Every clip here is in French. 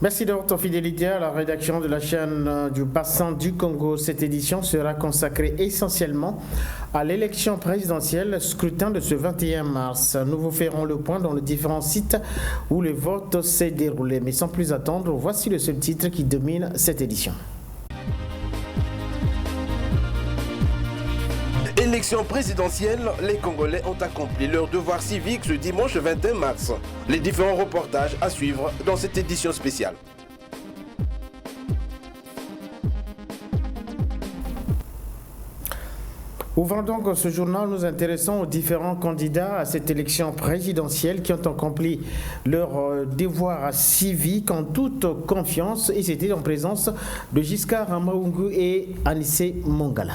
Merci de votre fidélité à la rédaction de la chaîne du bassin du Congo. Cette édition sera consacrée essentiellement à l'élection présidentielle, scrutin de ce 21 mars. Nous vous ferons le point dans les différents sites où le vote s'est déroulé. Mais sans plus attendre, voici le seul titre qui domine cette édition. Élection présidentielle, les Congolais ont accompli leur devoir civique ce dimanche 21 mars. Les différents reportages à suivre dans cette édition spéciale. Ouvrant donc ce journal, nous intéressons aux différents candidats à cette élection présidentielle qui ont accompli leur devoir civique en toute confiance, et c'était en présence de Giscard Maungu et Anissé Mongala.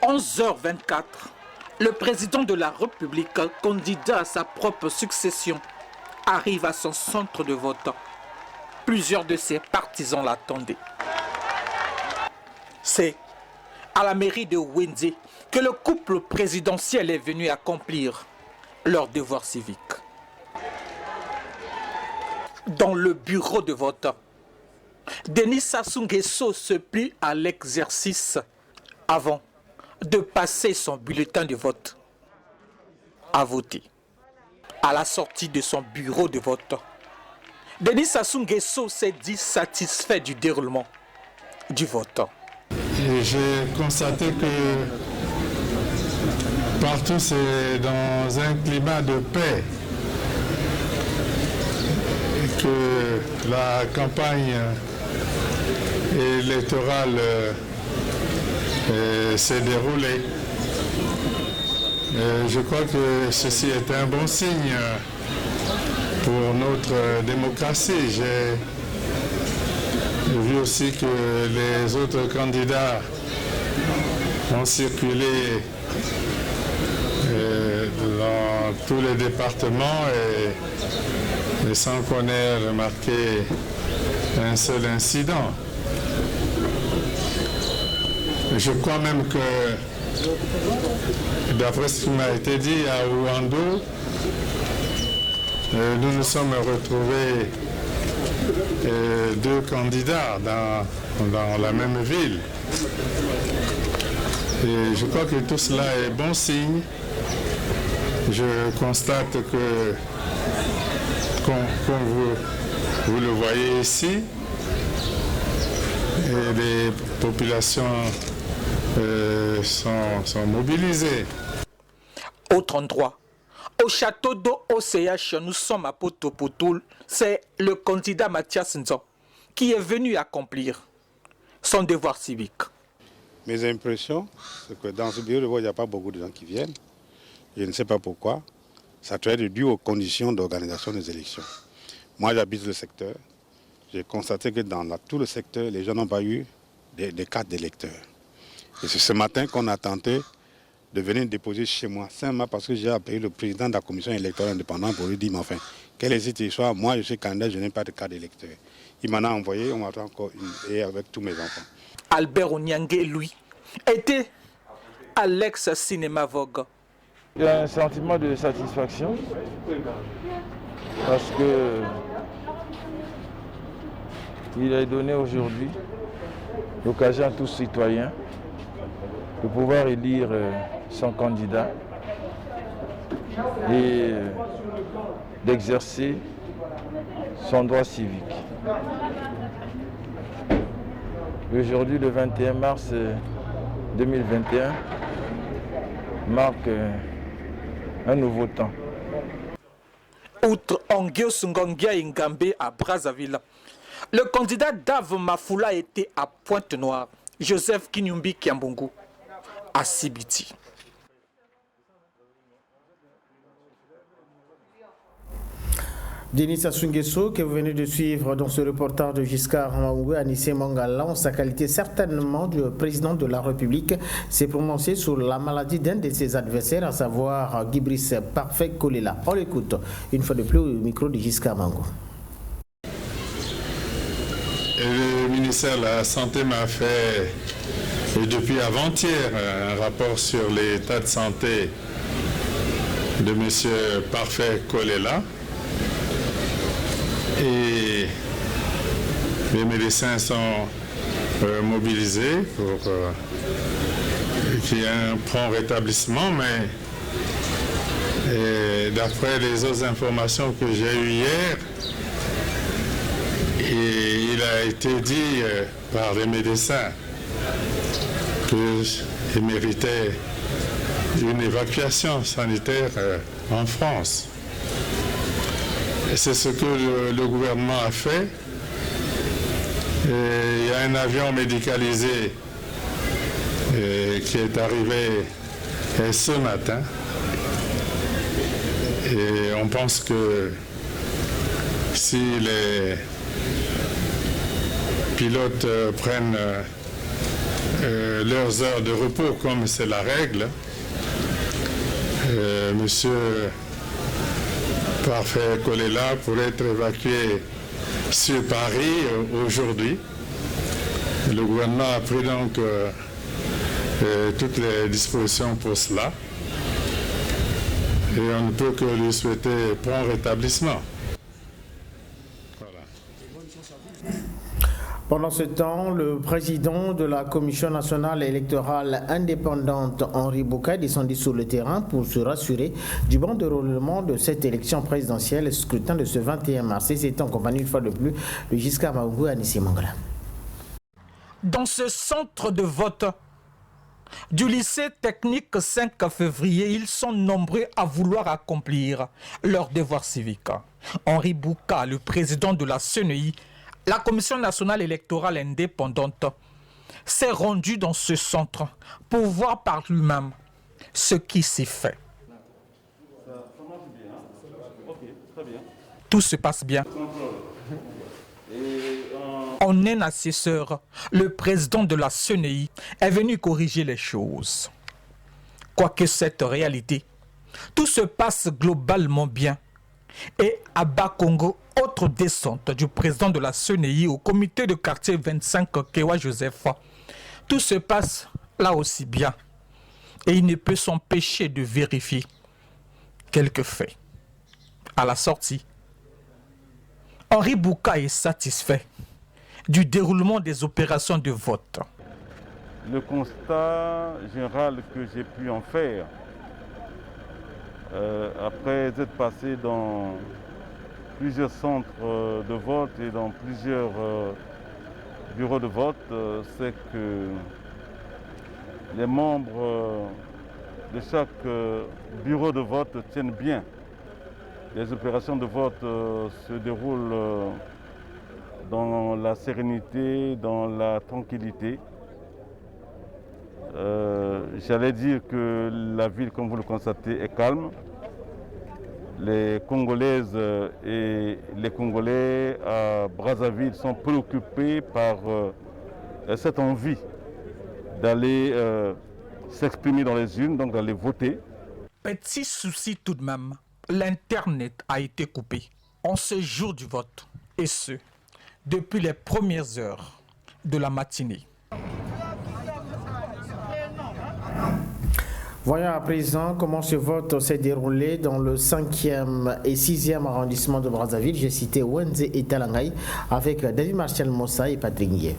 « 11h24, le président de la République, candidat à sa propre succession, arrive à son centre de vote. Plusieurs de ses partisans l'attendaient. C'est à la mairie de Wendy que le couple présidentiel est venu accomplir leur devoir civique. Dans le bureau de vote, Denis Sassou Nguesso se plie à l'exercice avant de passer son bulletin de vote à voter. À la sortie de son bureau de vote, Denis Sassou Nguesso s'est dit satisfait du déroulement du vote. J'ai constaté que partout c'est dans un climat de paix que la campagne électorale s'est déroulée. Je crois que ceci est un bon signe pour notre démocratie. J'ai vu aussi que les autres candidats ont circulé dans tous les départements et sans qu'on ait remarqué un seul incident. Je crois même que, d'après ce qui m'a été dit à Ouando, nous nous sommes retrouvés deux candidats dans la même ville. Et je crois que tout cela est bon signe. Je constate que, comme vous le voyez ici, les populations sont mobilisés. Autre endroit, au château d'eau OCH, nous sommes à Potopotoul. C'est le candidat Mathias Nzo qui est venu accomplir son devoir civique. Mes impressions, c'est que dans ce bureau de vote, il n'y a pas beaucoup de gens qui viennent. Je ne sais pas pourquoi. Ça doit être dû aux conditions d'organisation des élections. Moi, j'habite le secteur. J'ai constaté que dans tout le secteur, les gens n'ont pas eu des cartes d'électeurs. Et c'est ce matin qu'on a tenté de venir déposer chez moi, simplement parce que j'ai appelé le président de la commission électorale indépendante pour lui dire, mais enfin, quelle est cette histoire? Moi, je suis candidat, je n'ai pas de carte d'électeur. Il m'en a envoyé, on m'attend encore une, et avec tous mes enfants. Albert Onyangue, lui, était à l'ex-cinéma Vogue. Il y a un sentiment de satisfaction parce que il est donné aujourd'hui l'occasion à tous citoyens de pouvoir élire son candidat et d'exercer son droit civique. Aujourd'hui, le 21 mars 2021, marque un nouveau temps. Outre Ongios Ngongia Ngambe à Brazzaville, le candidat Dave Mafoula était à Pointe-Noire, Joseph Kinyumbi Kiambungu à Sibiti. Denis Sassou Nguesso, que vous venez de suivre dans ce reportage de Giscard Maungu, Anissé Mongala, en sa qualité certainement du président de la République, s'est prononcé sur la maladie d'un de ses adversaires, à savoir Guibrice Parfait Kolela. On l'écoute une fois de plus au micro de Giscard Maungu. Le ministère de la Santé m'a fait, depuis avant-hier, un rapport sur l'état de santé de M. Parfait Kolela. Et les médecins sont mobilisés pour qu'il y ait un prompt rétablissement, mais d'après les autres informations que j'ai eues hier, il a été dit par les médecins qu'il méritait une évacuation sanitaire en France. Et c'est ce que le gouvernement a fait. Et il y a un avion médicalisé qui est arrivé ce matin. Et on pense que si les pilotes prennent leurs heures de repos comme c'est la règle, Monsieur Parfait Kolela pourrait être évacué sur Paris aujourd'hui. Le gouvernement a pris donc toutes les dispositions pour cela. Et on ne peut que lui souhaiter prompt rétablissement. Voilà. Pendant ce temps, le président de la Commission nationale électorale indépendante, Henri Bouka, est descendu sur le terrain pour se rassurer du bon déroulement de cette élection présidentielle, scrutin de ce 21 mars. Et c'est en compagnie une fois de plus de Giscard Maougou et Anissi Mangala. Dans ce centre de vote du lycée technique 5 février, ils sont nombreux à vouloir accomplir leur devoir civique. Henri Bouka, le président de la CNI, la Commission nationale électorale indépendante, s'est rendu dans ce centre pour voir par lui-même ce qui s'y fait. Tout se passe bien. En un assesseur, le président de la CNI est venu corriger les choses. Quoique cette réalité, tout se passe globalement bien. Et à Bakongo, autre descente du président de la CNI au comité de quartier 25 Kewa Joseph, tout se passe là aussi bien. Et il ne peut s'empêcher de vérifier quelques faits. À la sortie, Henri Bouka est satisfait du déroulement des opérations de vote. Le constat général que j'ai pu en faire, après être passé dans plusieurs centres de vote et dans plusieurs bureaux de vote, c'est que les membres de chaque bureau de vote tiennent bien. Les opérations de vote se déroulent dans la sérénité, dans la tranquillité. J'allais dire que la ville, comme vous le constatez, est calme. Les Congolaises et les Congolais à Brazzaville sont préoccupés par cette envie d'aller s'exprimer dans les urnes, donc d'aller voter. Petit souci tout de même, l'Internet a été coupé en ce jour du vote, et ce, depuis les premières heures de la matinée. Voyons à présent comment ce vote s'est déroulé dans le 5e et 6e arrondissement de Brazzaville. J'ai cité Wenze et Talangay avec David Martial Mossa et Patrick Nguyen.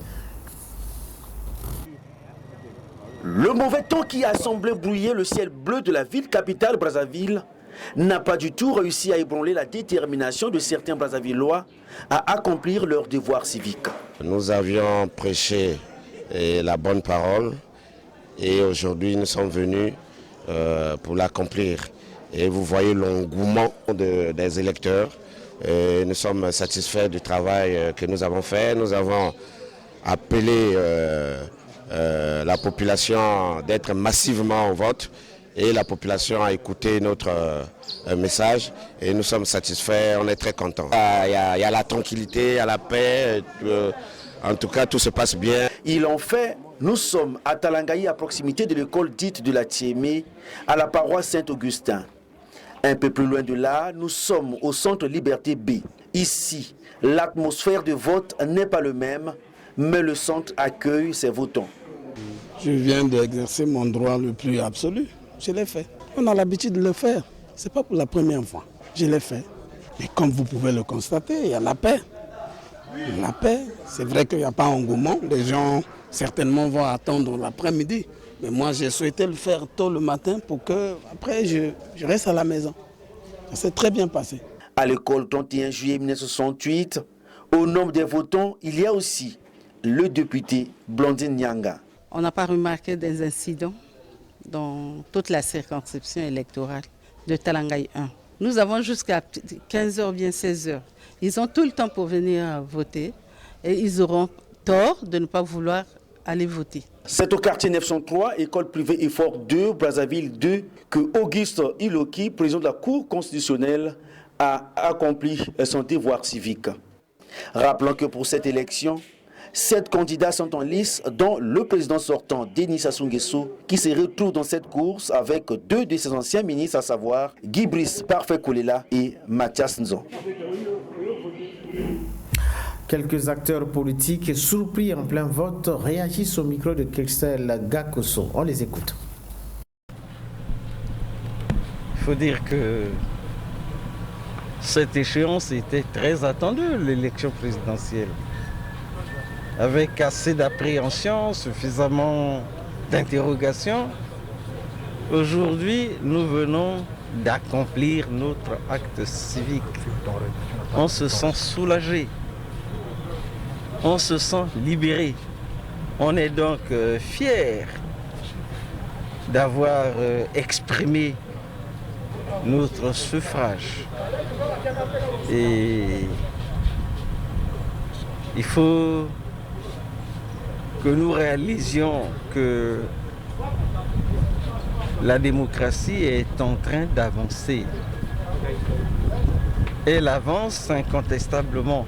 Le mauvais temps qui a semblé brouiller le ciel bleu de la ville capitale Brazzaville n'a pas du tout réussi à ébranler la détermination de certains Brazzavillois à accomplir leur devoir civique. Nous avions prêché la bonne parole et aujourd'hui nous sommes venus pour l'accomplir. Et vous voyez l'engouement des électeurs. Et nous sommes satisfaits du travail que nous avons fait. Nous avons appelé la population d'être massivement au vote. Et la population a écouté notre message et nous sommes satisfaits, on est très contents. Il y a la tranquillité, il y a la paix, en tout cas tout se passe bien. Ils ont fait, nous sommes à Talangaï à proximité de l'école dite de la Tiémé, à la paroisse Saint-Augustin. Un peu plus loin de là, nous sommes au centre Liberté B. Ici, l'atmosphère de vote n'est pas le même, mais le centre accueille ses votants. Je viens d'exercer mon droit le plus absolu. Je l'ai fait. On a l'habitude de le faire. Ce n'est pas pour la première fois. Je l'ai fait. Mais comme vous pouvez le constater, il y a la paix. La paix, c'est vrai qu'il n'y a pas engouement. Les gens certainement vont attendre l'après-midi. Mais moi, j'ai souhaité le faire tôt le matin pour que, après, je reste à la maison. Ça s'est très bien passé. À l'école 31 juillet 1968, au nombre des votants, il y a aussi le député Blandine Nyanga. On n'a pas remarqué des incidents dans toute la circonscription électorale de Talangaï 1. Nous avons jusqu'à 15h, bien 16h. Ils ont tout le temps pour venir voter et ils auront tort de ne pas vouloir aller voter. C'est au quartier 903, école privée Effort 2, Brazzaville 2, que Auguste Iloki, président de la Cour constitutionnelle, a accompli son devoir civique. Rappelons que pour cette élection, 7 candidats sont en lice, dont le président sortant, Denis Sassou Nguesso, qui se retrouve dans cette course avec 2 de ses anciens ministres, à savoir Guy Brice Parfait Kolela et Mathias Nzon. Quelques acteurs politiques surpris en plein vote réagissent au micro de Christelle Gakoso. On les écoute. Il faut dire que cette échéance était très attendue, l'élection présidentielle. Avec assez d'appréhension, suffisamment d'interrogations. Aujourd'hui, nous venons d'accomplir notre acte civique. On se sent soulagé. On se sent libéré. On est donc fiers d'avoir exprimé notre suffrage. Et il faut que nous réalisions que la démocratie est en train d'avancer. Elle avance incontestablement.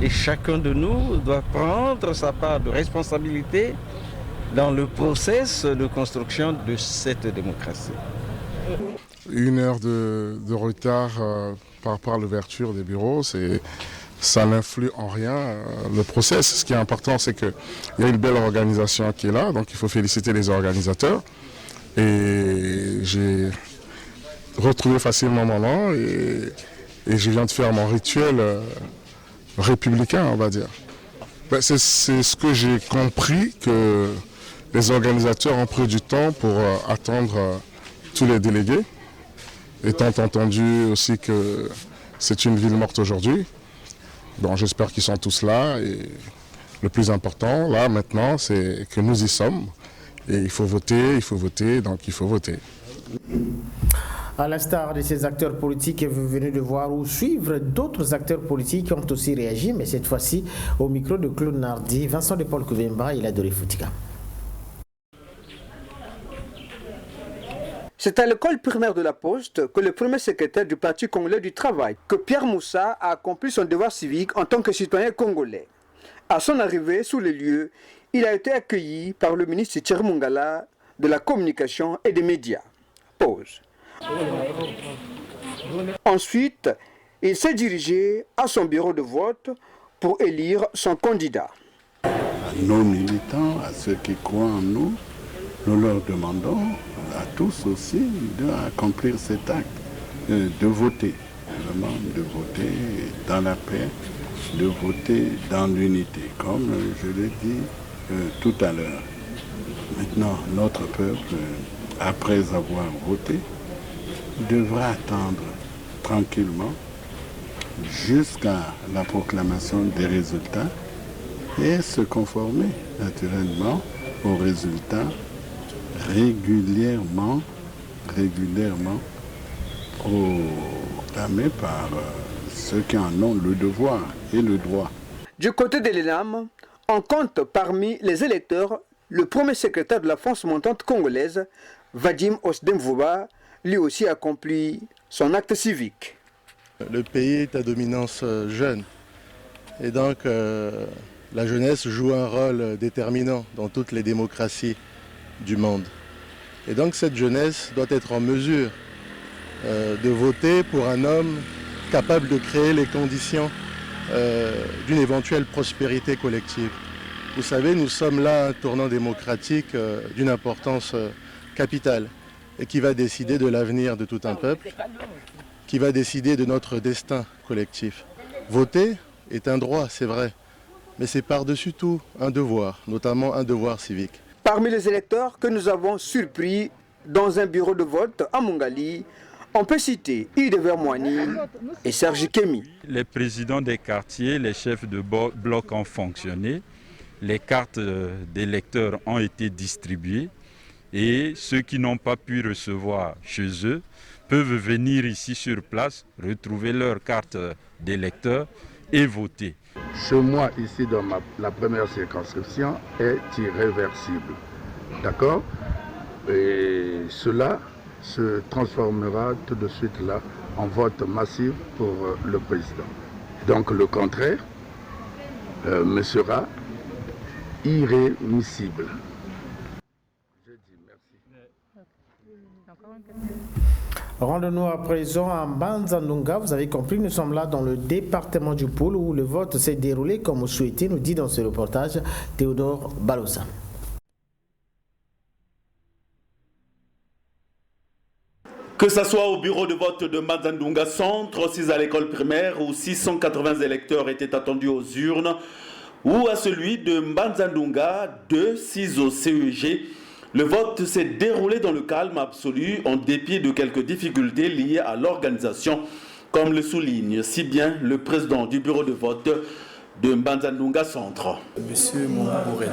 Et chacun de nous doit prendre sa part de responsabilité dans le processus de construction de cette démocratie. 1 heure de retard par rapport à l'ouverture des bureaux, ça n'influe en rien le process. Ce qui est important, c'est qu'il y a une belle organisation qui est là, donc il faut féliciter les organisateurs. Et j'ai retrouvé facilement mon nom et je viens de faire mon rituel républicain, on va dire. C'est ce que j'ai compris, que les organisateurs ont pris du temps pour attendre tous les délégués, étant entendu aussi que c'est une ville morte aujourd'hui. Bon, j'espère qu'ils sont tous là et le plus important, là, maintenant, c'est que nous y sommes. Et il faut voter, donc il faut voter. À l'instar de ces acteurs politiques que vous venez de voir ou suivre, d'autres acteurs politiques ont aussi réagi, mais cette fois-ci au micro de Claude Nardi, Vincent de Paul Kouvemba et Ladori Foutika. C'est à l'école primaire de la Poste que le premier secrétaire du Parti congolais du travail, que Pierre Moussa, a accompli son devoir civique en tant que citoyen congolais. À son arrivée sous les lieux, il a été accueilli par le ministre Thierry Mungala de la communication et des médias. Pause. Ensuite, il s'est dirigé à son bureau de vote pour élire son candidat. À nos militants, à ceux qui croient en nous, nous leur demandons à tous aussi d'accomplir cet acte, de voter, vraiment de voter dans la paix, de voter dans l'unité, comme je l'ai dit tout à l'heure. Maintenant, notre peuple, après avoir voté, devra attendre tranquillement jusqu'à la proclamation des résultats et se conformer naturellement aux résultats régulièrement proclamés par ceux qui en ont le devoir et le droit. Du côté de l'ENAM, on compte parmi les électeurs le premier secrétaire de la France montante congolaise, Vadim Osdemvouba, lui aussi accompli son acte civique. Le pays est à dominance jeune et donc la jeunesse joue un rôle déterminant dans toutes les démocraties du monde. Et donc cette jeunesse doit être en mesure de voter pour un homme capable de créer les conditions d'une éventuelle prospérité collective. Vous savez, nous sommes là à un tournant démocratique d'une importance capitale. et qui va décider de l'avenir de tout un peuple, qui va décider de notre destin collectif. Voter est un droit, c'est vrai, mais c'est par-dessus tout un devoir, notamment un devoir civique. Parmi les électeurs que nous avons surpris dans un bureau de vote à Mongali, on peut citer Yves Vermoigny et Serge Kémy. Les présidents des quartiers, les chefs de bloc ont fonctionné, les cartes d'électeurs ont été distribuées et ceux qui n'ont pas pu recevoir chez eux peuvent venir ici sur place, retrouver leur carte d'électeur et voter. Chez moi, ici, dans la première circonscription, est irréversible. D'accord? Et cela se transformera tout de suite là en vote massif pour le président. Donc le contraire me sera irrémissible. Rendons-nous à présent à Mbanza-Ndunga. Vous avez compris, nous sommes là dans le département du Pôle où le vote s'est déroulé comme vous souhaitez, nous dit dans ce reportage Théodore Balosa. Que ce soit au bureau de vote de Mbanza-Ndunga Centre, 6 à l'école primaire où 680 électeurs étaient attendus aux urnes, ou à celui de Mbanza-Ndunga 2, 6 au CEG, le vote s'est déroulé dans le calme absolu en dépit de quelques difficultés liées à l'organisation, comme le souligne si bien le président du bureau de vote de Mbanza-Ndunga Centre. Monsieur Mouré,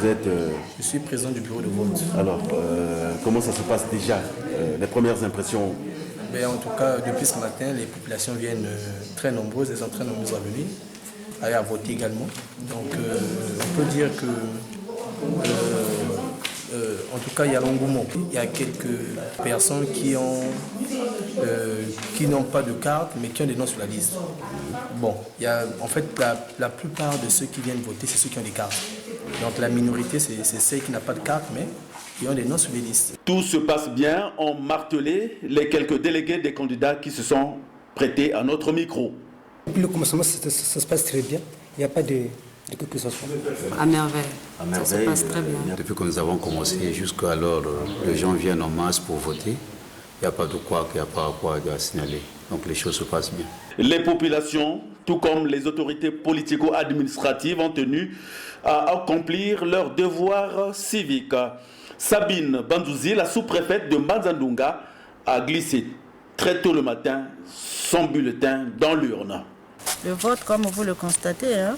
je suis président du bureau de vote. Alors, comment ça se passe déjà, les premières impressions? En tout cas, depuis ce matin, les populations viennent très nombreuses, elles sont très nombreuses à venir, à voter également. Donc, on peut dire que, en tout cas, il y a l'engouement. Il y a quelques personnes qui n'ont pas de carte, mais qui ont des noms sur la liste. Bon, il y a, en fait, la plupart de ceux qui viennent voter, c'est ceux qui ont des cartes. Donc la minorité, c'est ceux qui n'ont pas de carte, mais qui ont des noms sur les listes. Tout se passe bien, ont martelé les quelques délégués des candidats qui se sont prêtés à notre micro. Depuis le commencement, ça se passe très bien. Il n'y a pas de que ce soit. À merveille. Ça se passe très bien. Depuis que nous avons commencé, jusqu'à l'heure, les gens viennent en masse pour voter. Il n'y a pas de quoi, il n'y a pas quoi à signaler. Donc les choses se passent bien. Les populations, tout comme les autorités politico-administratives, ont tenu à accomplir leur devoir civique. Sabine Bandouzi, la sous-préfète de Mbanza-Ndunga, a glissé très tôt le matin son bulletin dans l'urne. Le vote, comme vous le constatez,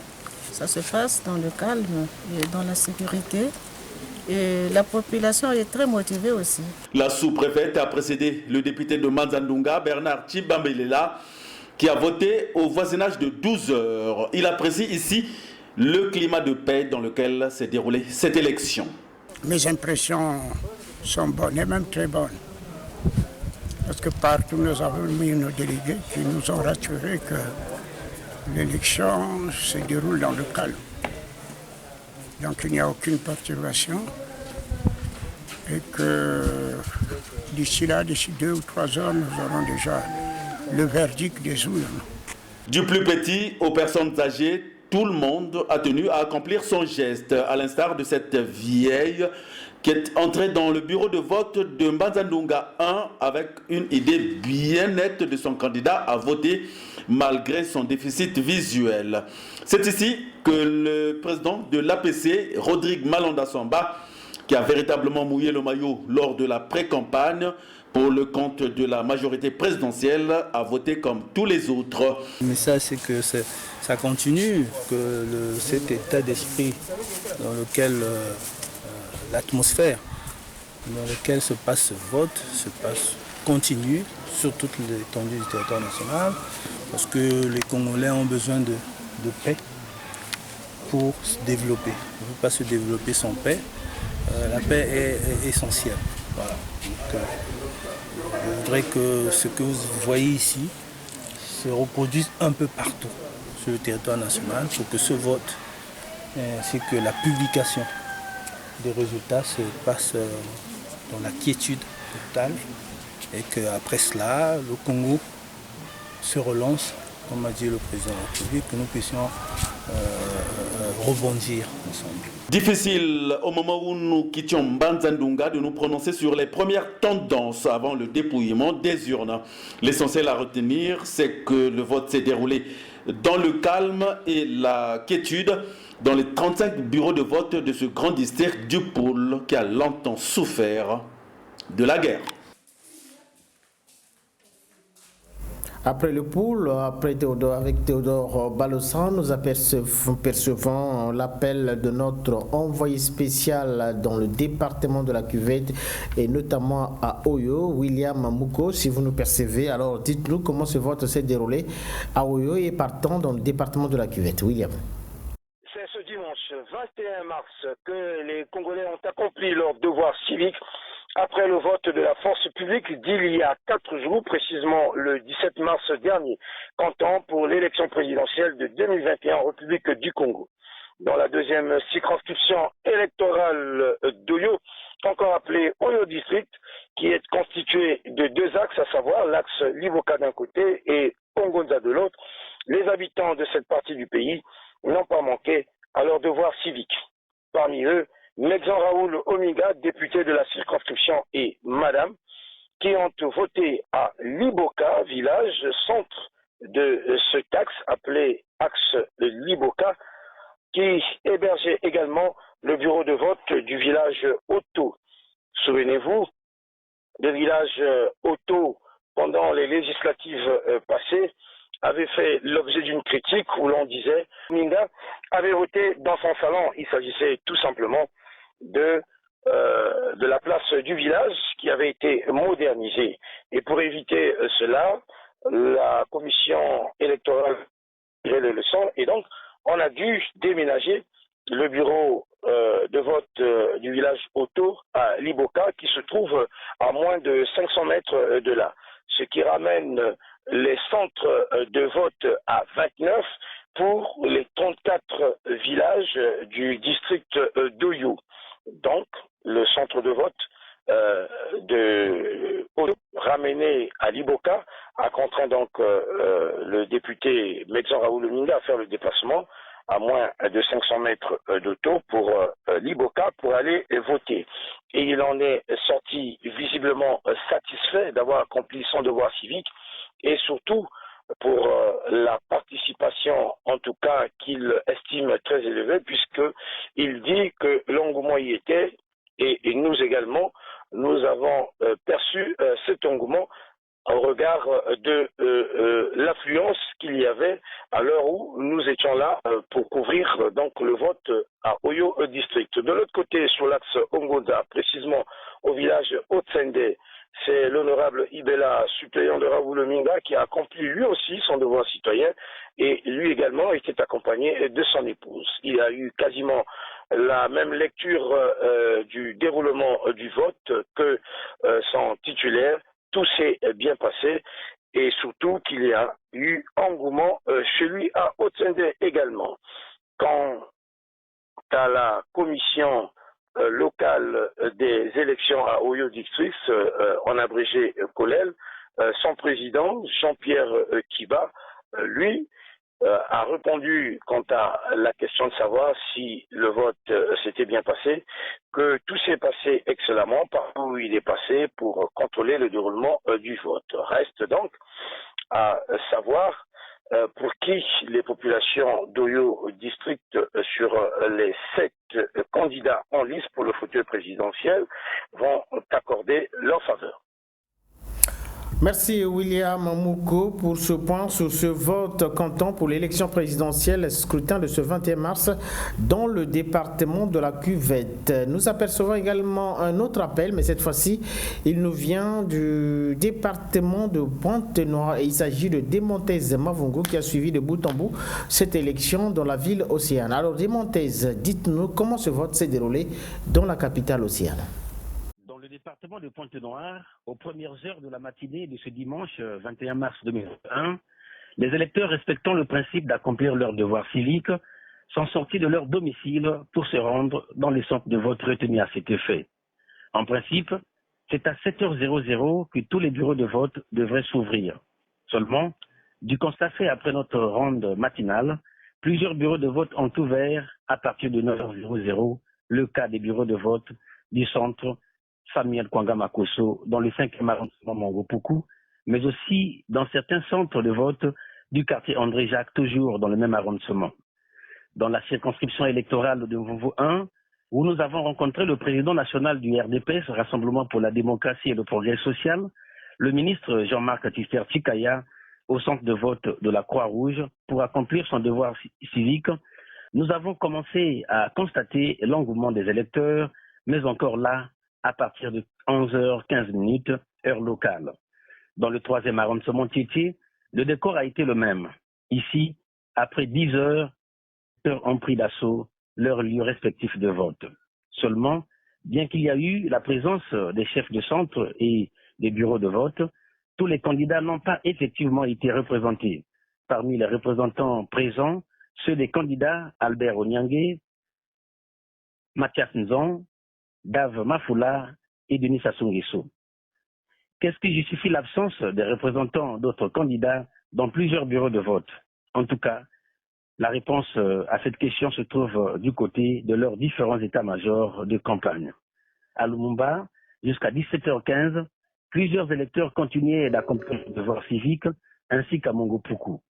ça se passe dans le calme et dans la sécurité. Et la population est très motivée aussi. La sous-préfète a précédé le député de Mbanza-Ndunga, Bernard Tchibambelela, qui a voté au voisinage de 12 heures. Il apprécie ici le climat de paix dans lequel s'est déroulée cette élection. Mes impressions sont bonnes et même très bonnes. Parce que partout nous avons mis nos délégués qui nous ont rassuré que l'élection se déroule dans le calme. Donc il n'y a aucune perturbation et que d'ici 2 ou 3 heures, nous aurons déjà le verdict des urnes. Du plus petit aux personnes âgées, tout le monde a tenu à accomplir son geste, à l'instar de cette vieille qui est entrée dans le bureau de vote de Mbanza-Ndunga 1 avec une idée bien nette de son candidat à voter malgré son déficit visuel. C'est ici que le président de l'APC, Rodrigue Malonda Samba, qui a véritablement mouillé le maillot lors de la pré-campagne pour le compte de la majorité présidentielle, a voté comme tous les autres. Le message, c'est que ça continue, que cet état d'esprit dans lequel l'atmosphère dans laquelle se passe ce vote continue sur toute l'étendue du territoire national, parce que les Congolais ont besoin de paix pour se développer. On ne peut pas se développer sans paix. La paix est essentielle. Voilà. Donc, je voudrais que ce que vous voyez ici se reproduise un peu partout sur le territoire national pour que ce vote ainsi que la publication des résultats se passe dans la quiétude totale et qu'après cela, le Congo se relance, comme a dit le président de la République, que nous puissions rebondir. ensemble. Difficile au moment où nous quittions Mbanza-Ndunga de nous prononcer sur les premières tendances avant le dépouillement des urnes. L'essentiel à retenir, c'est que le vote s'est déroulé dans le calme et la quiétude dans les 35 bureaux de vote de ce grand district du Poul qui a longtemps souffert de la guerre. Après le Poul, avec Théodore Balossan, nous percevons l'appel de notre envoyé spécial dans le département de la Cuvette et notamment à Oyo, William Mouko. Si vous nous percevez, alors dites-nous comment ce vote s'est déroulé à Oyo et partant dans le département de la Cuvette. William. C'est ce dimanche 21 mars que les Congolais ont accompli leur devoir civique après le vote de la force publique d'il y a 4 jours, précisément le 17 mars dernier, comptant pour l'élection présidentielle de 2021 en République du Congo. Dans la deuxième circonscription électorale d'Oyo, encore appelée Oyo District, qui est constituée de 2 axes, à savoir l'axe Liboka d'un côté et Ongonza de l'autre, les habitants de cette partie du pays n'ont pas manqué à leur devoir civique. Parmi eux, Mexan Raoul Ominga, député de la circonscription, et Madame, qui ont voté à Liboka, village centre de ce axe appelé axe Liboka, qui hébergeait également le bureau de vote du village Otto. Souvenez-vous, le village Otto, pendant les législatives passées, avait fait l'objet d'une critique où l'on disait Minga avait voté dans son salon. Il s'agissait tout simplement de la place du village qui avait été modernisée. Et pour éviter cela, la commission électorale tirait les leçons et donc on a dû déménager le bureau de vote du village Otto à Liboka qui se trouve à moins de 500 mètres de là. Ce qui ramène les centres de vote à 29 pour les 34 villages du district d'Oyo. Donc, le centre de vote de Oyo, ramené à Liboka, a contraint donc le député Mexan Raoul Ominga à faire le déplacement à moins de 500 mètres d'Otto pour Liboka pour aller voter. Et il en est sorti visiblement satisfait d'avoir accompli son devoir civique et surtout pour la participation, en tout cas qu'il estime très élevée, puisqu'il dit que l'engouement y était et nous également, nous avons perçu cet engouement au regard de l'affluence qu'il y avait à l'heure où nous étions là pour couvrir donc le vote à Oyo District. De l'autre côté, sur l'axe Ongonza, précisément au village Otsende, c'est l'honorable Ibela, suppléant de Raoul Ominga, qui a accompli lui aussi son devoir citoyen et lui également était accompagné de son épouse. Il a eu quasiment la même lecture du déroulement du vote que son titulaire. Tout s'est bien passé et surtout qu'il y a eu engouement chez lui à Otsende également. Quant à la commission locale des élections à Oyo District, en abrégé COLEL, son président, Jean-Pierre Kiba, lui, a répondu quant à la question de savoir si le vote s'était bien passé, que tout s'est passé excellemment partout où il est passé pour contrôler le déroulement du vote. Reste donc à savoir pour qui les populations d'Oyo District sur les 7 candidats en lice pour le fauteuil présidentiel vont accorder leur faveur. Merci William Mouko pour ce point sur ce vote comptant pour l'élection présidentielle scrutin de ce 21 mars dans le département de la Cuvette. Nous apercevons également un autre appel, mais cette fois-ci, il nous vient du département de Pointe-Noire et il s'agit de Demontez Mavungo qui a suivi de bout en bout cette élection dans la ville Océane. Alors Demontez, dites-nous comment ce vote s'est déroulé dans la capitale Océane. Le département de Pointe-Noire, aux premières heures de la matinée de ce dimanche 21 mars 2021, les électeurs respectant le principe d'accomplir leur devoir civique sont sortis de leur domicile pour se rendre dans les centres de vote retenus à cet effet. En principe, c'est à 7h00 que tous les bureaux de vote devraient s'ouvrir. Seulement, du constat fait après notre ronde matinale, Plusieurs bureaux de vote ont ouvert à partir de 9h00, le cas des bureaux de vote du centre Samuel Kwanga Makosso dans le 5e arrondissement Mongopuku, mais aussi dans certains centres de vote du quartier André Jacques, toujours dans le même arrondissement. Dans la circonscription électorale de Mvovo 1, où nous avons rencontré le président national du RDPS, Rassemblement pour la démocratie et le progrès social, le ministre Jean-Marc Tister Tchikaya, au centre de vote de la Croix-Rouge, pour accomplir son devoir civique, nous avons commencé à constater l'engouement des électeurs, mais encore là, à partir de 11h15, heure locale. Dans le 3e arrondissement Tietie, le décor a été le même. Ici, après 10 heures, les électeurs ont pris d'assaut leurs lieux respectifs de vote. Seulement, bien qu'il y a eu la présence des chefs de centre et des bureaux de vote, tous les candidats n'ont pas effectivement été représentés. Parmi les représentants présents, ceux des candidats Albert Onyangue, Mathias Nzon, Dave Mafula et Denis Sassou Nguesso. Qu'est-ce qui justifie l'absence des représentants d'autres candidats dans plusieurs bureaux de vote? En tout cas, la réponse à cette question se trouve du côté de leurs différents états-majors de campagne. À Lumumba, jusqu'à 17h15, plusieurs électeurs continuaient d'accomplir le devoir civique, ainsi qu'à Mongopuku.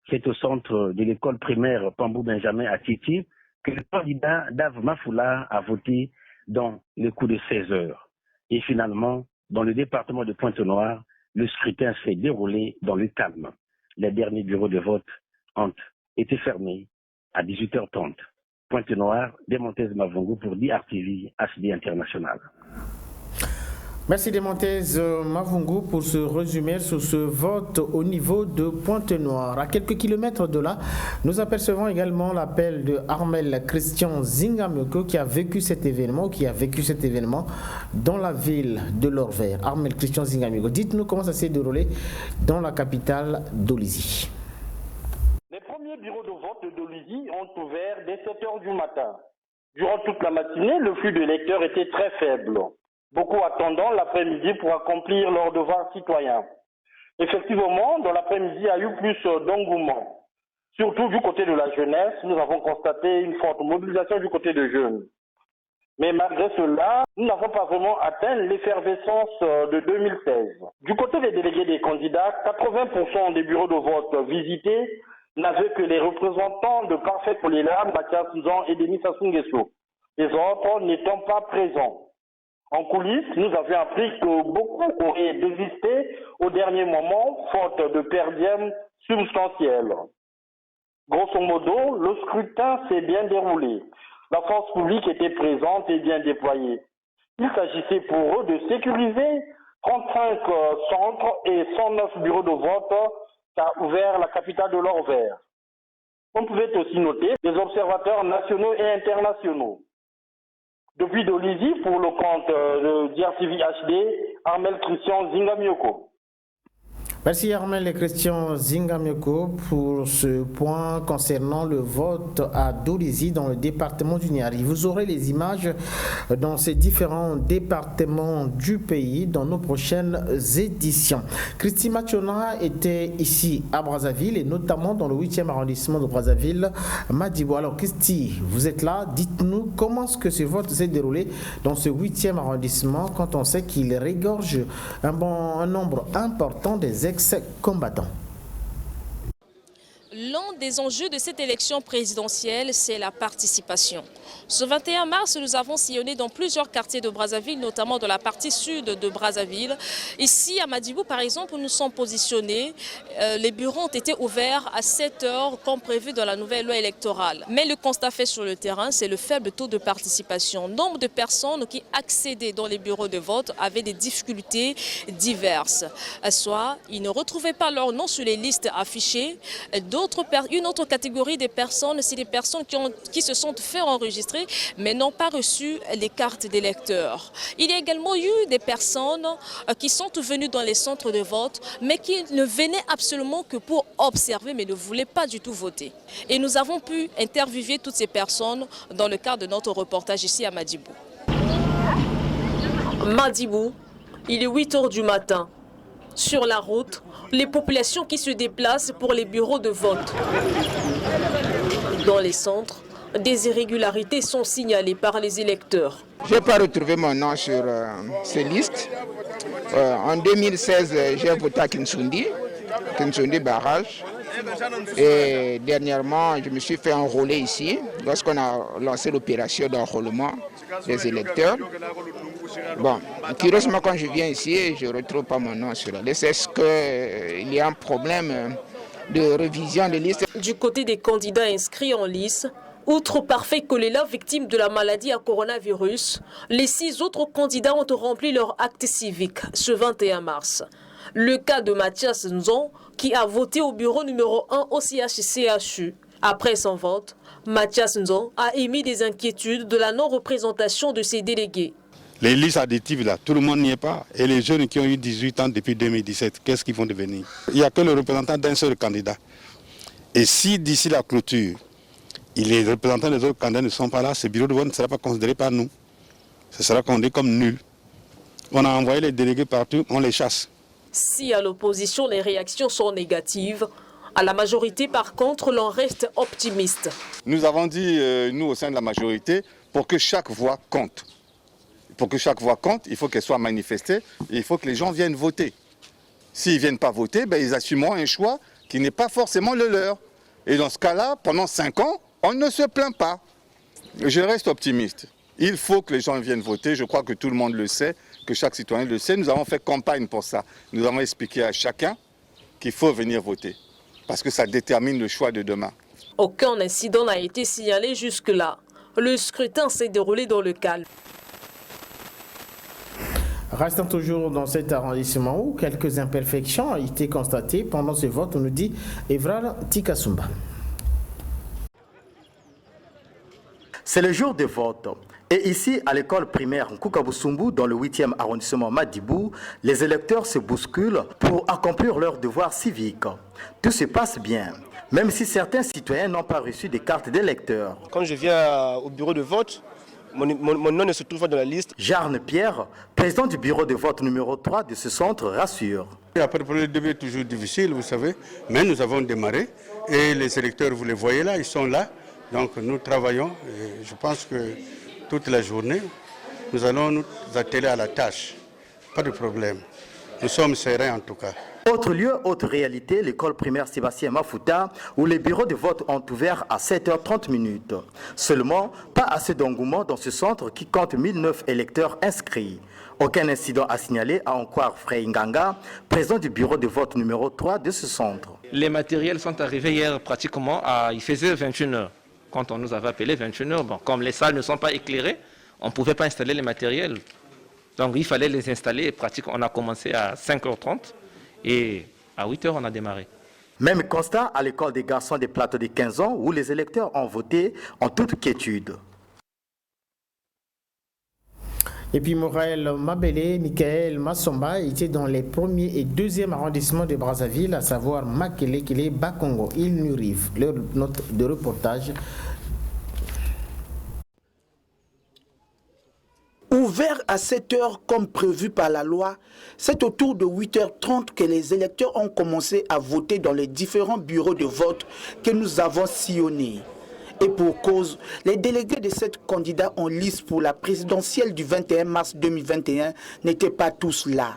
C'est au centre de l'école primaire Pambou Benjamin à Tietie que le candidat Dave Mafula a voté dans le coup de 16 heures. Et finalement, dans le département de Pointe-Noire, le scrutin s'est déroulé dans le calme. Les derniers bureaux de vote ont été fermés à 18h30. Pointe-Noire, Demontez Mavungu pour DRTV HD International. Merci Demontez Mavungu pour ce résumé sur ce vote au niveau de Pointe-Noire. À quelques kilomètres de là, nous apercevons également l'appel de Armel Christian Zingamyoko qui a vécu cet événement, dans la ville de Lorvère. Armel Christian Zingamyoko, dites-nous comment ça s'est déroulé dans la capitale d'Olizy. Les premiers bureaux de vote d'Olizy ont ouvert dès 7h du matin. Durant toute la matinée, le flux de lecteurs était très faible. Beaucoup attendant l'après-midi pour accomplir leurs devoirs citoyens. Effectivement, dans l'après-midi, il y a eu plus d'engouement. Surtout du côté de la jeunesse, nous avons constaté une forte mobilisation du côté des jeunes. Mais malgré cela, nous n'avons pas vraiment atteint l'effervescence de 2016. Du côté des délégués des candidats, 80% des bureaux de vote visités n'avaient que les représentants de Parfait Kolela, Mathias Nzon et Denis Sassou Nguesso. Les autres n'étant pas présents. En coulisses, nous avions appris que beaucoup auraient désisté au dernier moment, faute de perdièmes substantiels. Grosso modo, le scrutin s'est bien déroulé. La force publique était présente et bien déployée. Il s'agissait pour eux de sécuriser 35 centres et 109 bureaux de vote qu'a ouvert la capitale de Lorvère. On pouvait aussi noter des observateurs nationaux et internationaux. Depuis d'Olizy, pour le compte de DRTV HD, Armel Christian Zingamyoko. Merci Armel et Christian Zingamyoko pour ce point concernant le vote à Dolizy dans le département du Niari. Vous aurez les images dans ces différents départements du pays dans nos prochaines éditions. Christy Machona était ici à Brazzaville et notamment dans le 8e arrondissement de Brazzaville, Madibo. Alors Christy, vous êtes là, dites-nous comment est-ce que ce vote s'est déroulé dans ce 8e arrondissement quand on sait qu'il régorge un nombre important des ex-combattants. L'un des enjeux de cette élection présidentielle, c'est la participation. Ce 21 mars, nous avons sillonné dans plusieurs quartiers de Brazzaville, notamment dans la partie sud de Brazzaville. Ici, à Madibou, par exemple, nous sommes positionnés. Les bureaux ont été ouverts à 7 heures, comme prévu dans la nouvelle loi électorale. Mais le constat fait sur le terrain, c'est le faible taux de participation. Nombre de personnes qui accédaient dans les bureaux de vote avaient des difficultés diverses. Soit ils ne retrouvaient pas leur nom sur les listes affichées. Une autre catégorie de personnes, c'est des personnes qui se sont fait enregistrer mais n'ont pas reçu les cartes d'électeurs. Il y a également eu des personnes qui sont venues dans les centres de vote mais qui ne venaient absolument que pour observer mais ne voulaient pas du tout voter. Et nous avons pu interviewer toutes ces personnes dans le cadre de notre reportage ici à Madibou. Madibou, il est 8 heures du matin. Sur la route, les populations qui se déplacent pour les bureaux de vote. Dans les centres, des irrégularités sont signalées par les électeurs. Je n'ai pas retrouvé mon nom sur ces listes. En 2016, j'ai voté à Kinsundi barrage. Et dernièrement, je me suis fait enrôler ici lorsqu'on a lancé l'opération d'enrôlement des électeurs. Bon, curieusement, quand je viens ici, je ne retrouve pas mon nom sur la liste. Est-ce qu'il y a un problème de révision des listes? Du côté des candidats inscrits en lice, outre Parfait Kolela, victime de la maladie à coronavirus, les 6 autres candidats ont rempli leur acte civique ce 21 mars. Le cas de Mathias Nzon, qui a voté au bureau numéro 1 au CHU. Après son vote, Mathias Nzon a émis des inquiétudes de la non-représentation de ses délégués. Les listes additives, là, tout le monde n'y est pas. Et les jeunes qui ont eu 18 ans depuis 2017, qu'est-ce qu'ils vont devenir? Il n'y a que le représentant d'un seul candidat. Et si d'ici la clôture, les représentants des autres candidats ne sont pas là, ce bureau de vote ne sera pas considéré par nous. Ce sera condamné comme nul. On a envoyé les délégués partout, on les chasse. Si à l'opposition les réactions sont négatives, à la majorité par contre l'on reste optimiste. Nous avons dit, nous au sein de la majorité, pour que chaque voix compte. Pour que chaque voix compte, il faut qu'elle soit manifestée et il faut que les gens viennent voter. S'ils ne viennent pas voter, ben, ils assumeront un choix qui n'est pas forcément le leur. Et dans ce cas-là, pendant 5 ans, on ne se plaint pas. Je reste optimiste. Il faut que les gens viennent voter. Je crois que tout le monde le sait, que chaque citoyen le sait. Nous avons fait campagne pour ça. Nous avons expliqué à chacun qu'il faut venir voter. Parce que ça détermine le choix de demain. Aucun incident n'a été signalé jusque-là. Le scrutin s'est déroulé dans le calme. Restant toujours dans cet arrondissement où quelques imperfections ont été constatées pendant ce vote, nous dit Evral Tikasumba. C'est le jour de vote. Et ici, à l'école primaire Nkukabusumbu, dans le 8e arrondissement Madibou, les électeurs se bousculent pour accomplir leur devoir civique. Tout se passe bien, même si certains citoyens n'ont pas reçu des cartes d'électeurs. Quand je viens au bureau de vote, mon nom ne se trouve pas dans la liste. Jarne Pierre, président du bureau de vote numéro 3 de ce centre, rassure. Après le début est toujours difficile, vous savez, mais nous avons démarré et les électeurs, vous les voyez là, ils sont là. Donc nous travaillons et je pense que toute la journée, nous allons nous atteler à la tâche. Pas de problème. Nous sommes sereins en tout cas. Autre lieu, autre réalité, l'école primaire Sébastien Mafuta, où les bureaux de vote ont ouvert à 7h30. Seulement, pas assez d'engouement dans ce centre qui compte 1009 électeurs inscrits. Aucun incident à signaler à en croire Frey Nganga, président du bureau de vote numéro 3 de ce centre. Les matériels sont arrivés hier pratiquement il faisait 21h. Quand on nous avait appelé 21h, bon, comme les salles ne sont pas éclairées, on ne pouvait pas installer les matériels. Donc il fallait les installer. On a commencé à 5h30 et à 8h on a démarré. Même constat à l'école des garçons des plateaux de 15 ans où les électeurs ont voté en toute quiétude. Et puis Morel Mabele, Michael Massomba étaient dans les 1er et 2e arrondissements de Brazzaville, à savoir Makelekele, Bakongo, Île Nurive. Leur note de reportage. Ouvert à 7h comme prévu par la loi, c'est autour de 8h30 que les électeurs ont commencé à voter dans les différents bureaux de vote que nous avons sillonnés. Et pour cause, les délégués de 7 candidats en lice pour la présidentielle du 21 mars 2021 n'étaient pas tous là.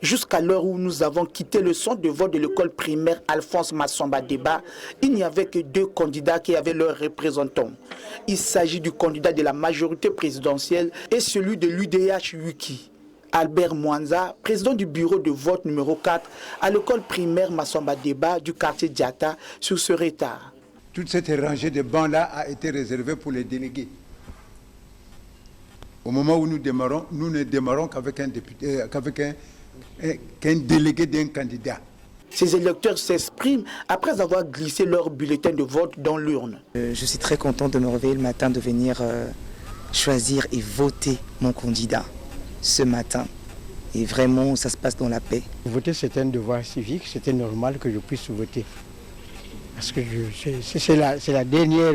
Jusqu'à l'heure où nous avons quitté le centre de vote de l'école primaire Alphonse Massomba Débat, il n'y avait que 2 candidats qui avaient leurs représentants. Il s'agit du candidat de la majorité présidentielle et celui de l'UDH Wiki. Albert Mwanza, président du bureau de vote numéro 4 à l'école primaire Massomba Débat du quartier Diata sur ce retard. Toute cette rangée de bancs-là a été réservée pour les délégués. Au moment où nous démarrons, nous ne démarrons qu'avec un député, qu'un délégué d'un candidat. Ces électeurs s'expriment après avoir glissé leur bulletin de vote dans l'urne. Je suis très content de me réveiller le matin, de venir choisir et voter mon candidat ce matin. Et vraiment, ça se passe dans la paix. Voter, c'est un devoir civique, c'était normal que je puisse voter. Parce que c'est la dernière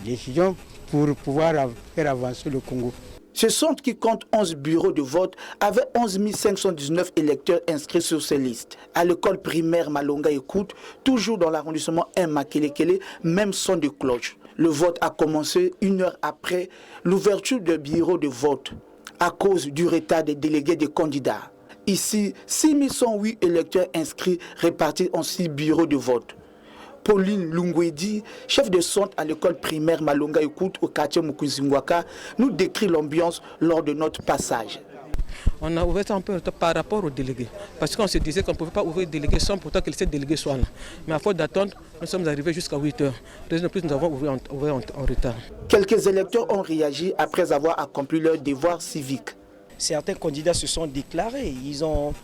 décision pour pouvoir faire avancer le Congo. Ce centre qui compte 11 bureaux de vote avait 11 519 électeurs inscrits sur ces listes. À l'école primaire Malonga Écoute, toujours dans l'arrondissement 1 Makelekele, même son de cloche. Le vote a commencé 1 heure après l'ouverture du bureau de vote à cause du retard des délégués des candidats. Ici, 6108 électeurs inscrits répartis en 6 bureaux de vote. Pauline Lungwedi, chef de centre à l'école primaire Malonga Écoute au quartier Mukuzingwaka, nous décrit l'ambiance lors de notre passage. On a ouvert un peu par rapport aux délégués, parce qu'on se disait qu'on ne pouvait pas ouvrir les délégués sans pourtant que ces délégués soient là. Mais à force d'attendre, nous sommes arrivés jusqu'à 8 heures. De plus, nous avons ouvert en retard. Quelques électeurs ont réagi après avoir accompli leur devoir civique. Certains candidats se sont déclarés, ils ont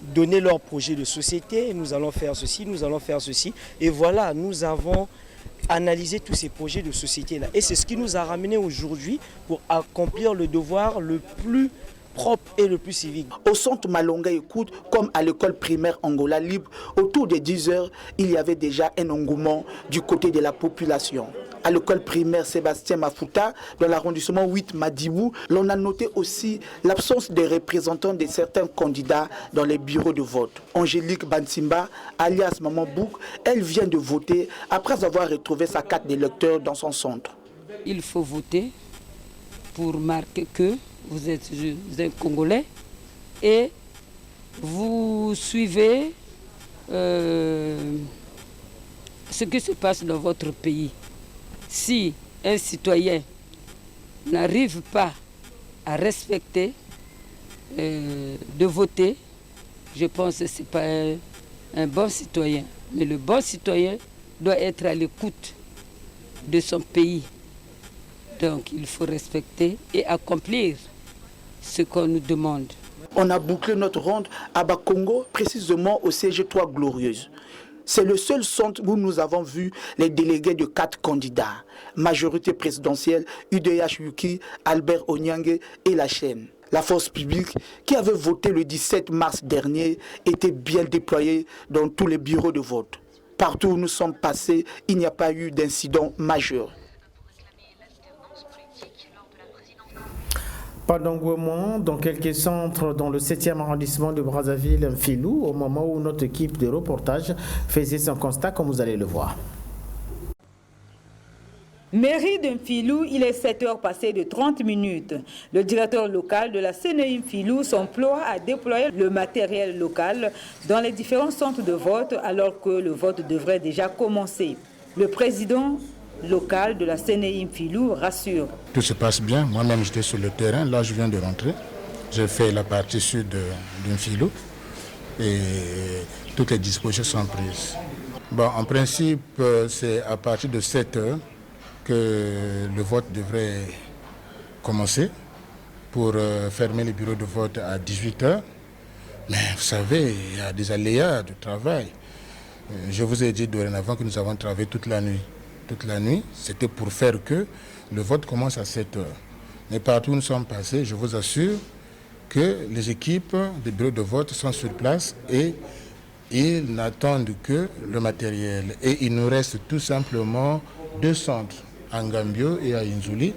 donné leur projet de société, nous allons faire ceci, nous allons faire ceci. Et voilà, nous avons analysé tous ces projets de société-là. Et c'est ce qui nous a ramené aujourd'hui pour accomplir le devoir le plus propre et le plus civique. Au centre Malonga Écoute, comme à l'école primaire Angola Libre, autour de 10 heures, il y avait déjà un engouement du côté de la population. À l'école primaire Sébastien Mafuta, dans l'arrondissement 8 Madibou, l'on a noté aussi l'absence des représentants de certains candidats dans les bureaux de vote. Angélique Bansimba, alias Maman Bouk, elle vient de voter après avoir retrouvé sa carte d'électeur dans son centre. Il faut voter pour marquer que vous êtes un Congolais et vous suivez ce qui se passe dans votre pays. Si un citoyen n'arrive pas à respecter de voter, je pense que ce n'est pas un bon citoyen. Mais le bon citoyen doit être à l'écoute de son pays. Donc il faut respecter et accomplir ce qu'on nous demande. On a bouclé notre ronde à Bakongo, précisément au CG3 Glorieuse. C'est le seul centre où nous avons vu les délégués de 4 candidats. Majorité présidentielle, UDH Yuki, Albert Onyangue et la chaîne. La force publique qui avait voté le 17 mars dernier était bien déployée dans tous les bureaux de vote. Partout où nous sommes passés, il n'y a pas eu d'incident majeur. Pas d'engouement dans quelques centres dans le 7e arrondissement de Brazzaville, Mfilou, au moment où notre équipe de reportage faisait son constat, comme vous allez le voir. Mairie de Mfilou, il est 7 heures passées de 30 minutes. Le directeur local de la CNI Mfilou s'emploie à déployer le matériel local dans les différents centres de vote alors que le vote devrait déjà commencer. Le président local de la CNI Mfilou rassure. Tout se passe bien. Moi-même, j'étais sur le terrain. Là, je viens de rentrer. J'ai fait la partie sud de Mfilou et toutes les dispositions sont prises. Bon, en principe, c'est à partir de 7 heures que le vote devrait commencer pour fermer les bureaux de vote à 18 heures. Mais vous savez, il y a des aléas de travail. Je vous ai dit dorénavant que nous avons travaillé toute la nuit. Toute la nuit, c'était pour faire que le vote commence à 7 heures. Mais partout où nous sommes passés, je vous assure que les équipes des bureaux de vote sont sur place et ils n'attendent que le matériel. Et il nous reste tout simplement 2 centres, à Ngambio et à Inzouli,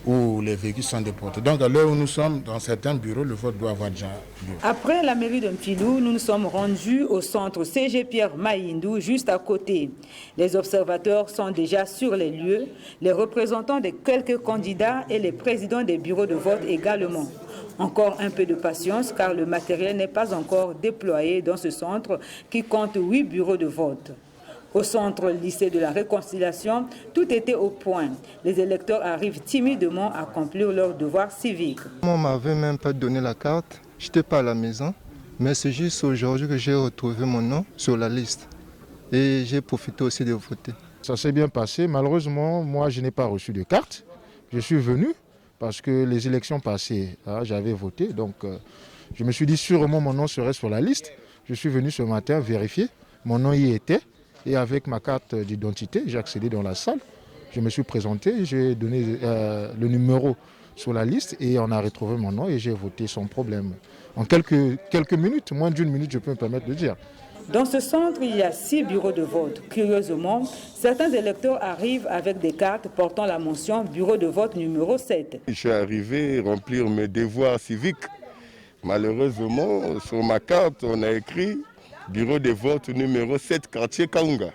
où les véhicules sont déportés. Donc à l'heure où nous sommes, dans certains bureaux, le vote doit avoir déjà lieu. Après la mairie de Mfilou, nous nous sommes rendus au centre CG Pierre Maïndou, juste à côté. Les observateurs sont déjà sur les lieux, les représentants de quelques candidats et les présidents des bureaux de vote également. Encore un peu de patience car le matériel n'est pas encore déployé dans ce centre qui compte 8 bureaux de vote. Au centre lycée de la Réconciliation, tout était au point. Les électeurs arrivent timidement à accomplir leur devoir civique. On ne m'avait même pas donné la carte, je n'étais pas à la maison, mais c'est juste aujourd'hui que j'ai retrouvé mon nom sur la liste et j'ai profité aussi de voter. Ça s'est bien passé, malheureusement, moi je n'ai pas reçu de carte. Je suis venu parce que les élections passées, j'avais voté, donc je me suis dit sûrement mon nom serait sur la liste. Je suis venu ce matin vérifier, mon nom y était. Et avec ma carte d'identité, j'ai accédé dans la salle. Je me suis présenté, j'ai donné le numéro sur la liste et on a retrouvé mon nom et j'ai voté sans problème. En quelques minutes, moins d'1 minute, je peux me permettre de dire. Dans ce centre, il y a 6 bureaux de vote. Curieusement, certains électeurs arrivent avec des cartes portant la mention bureau de vote numéro 7. Je suis arrivé remplir mes devoirs civiques. Malheureusement, sur ma carte, on a écrit bureau de vote numéro 7, quartier Kaunga.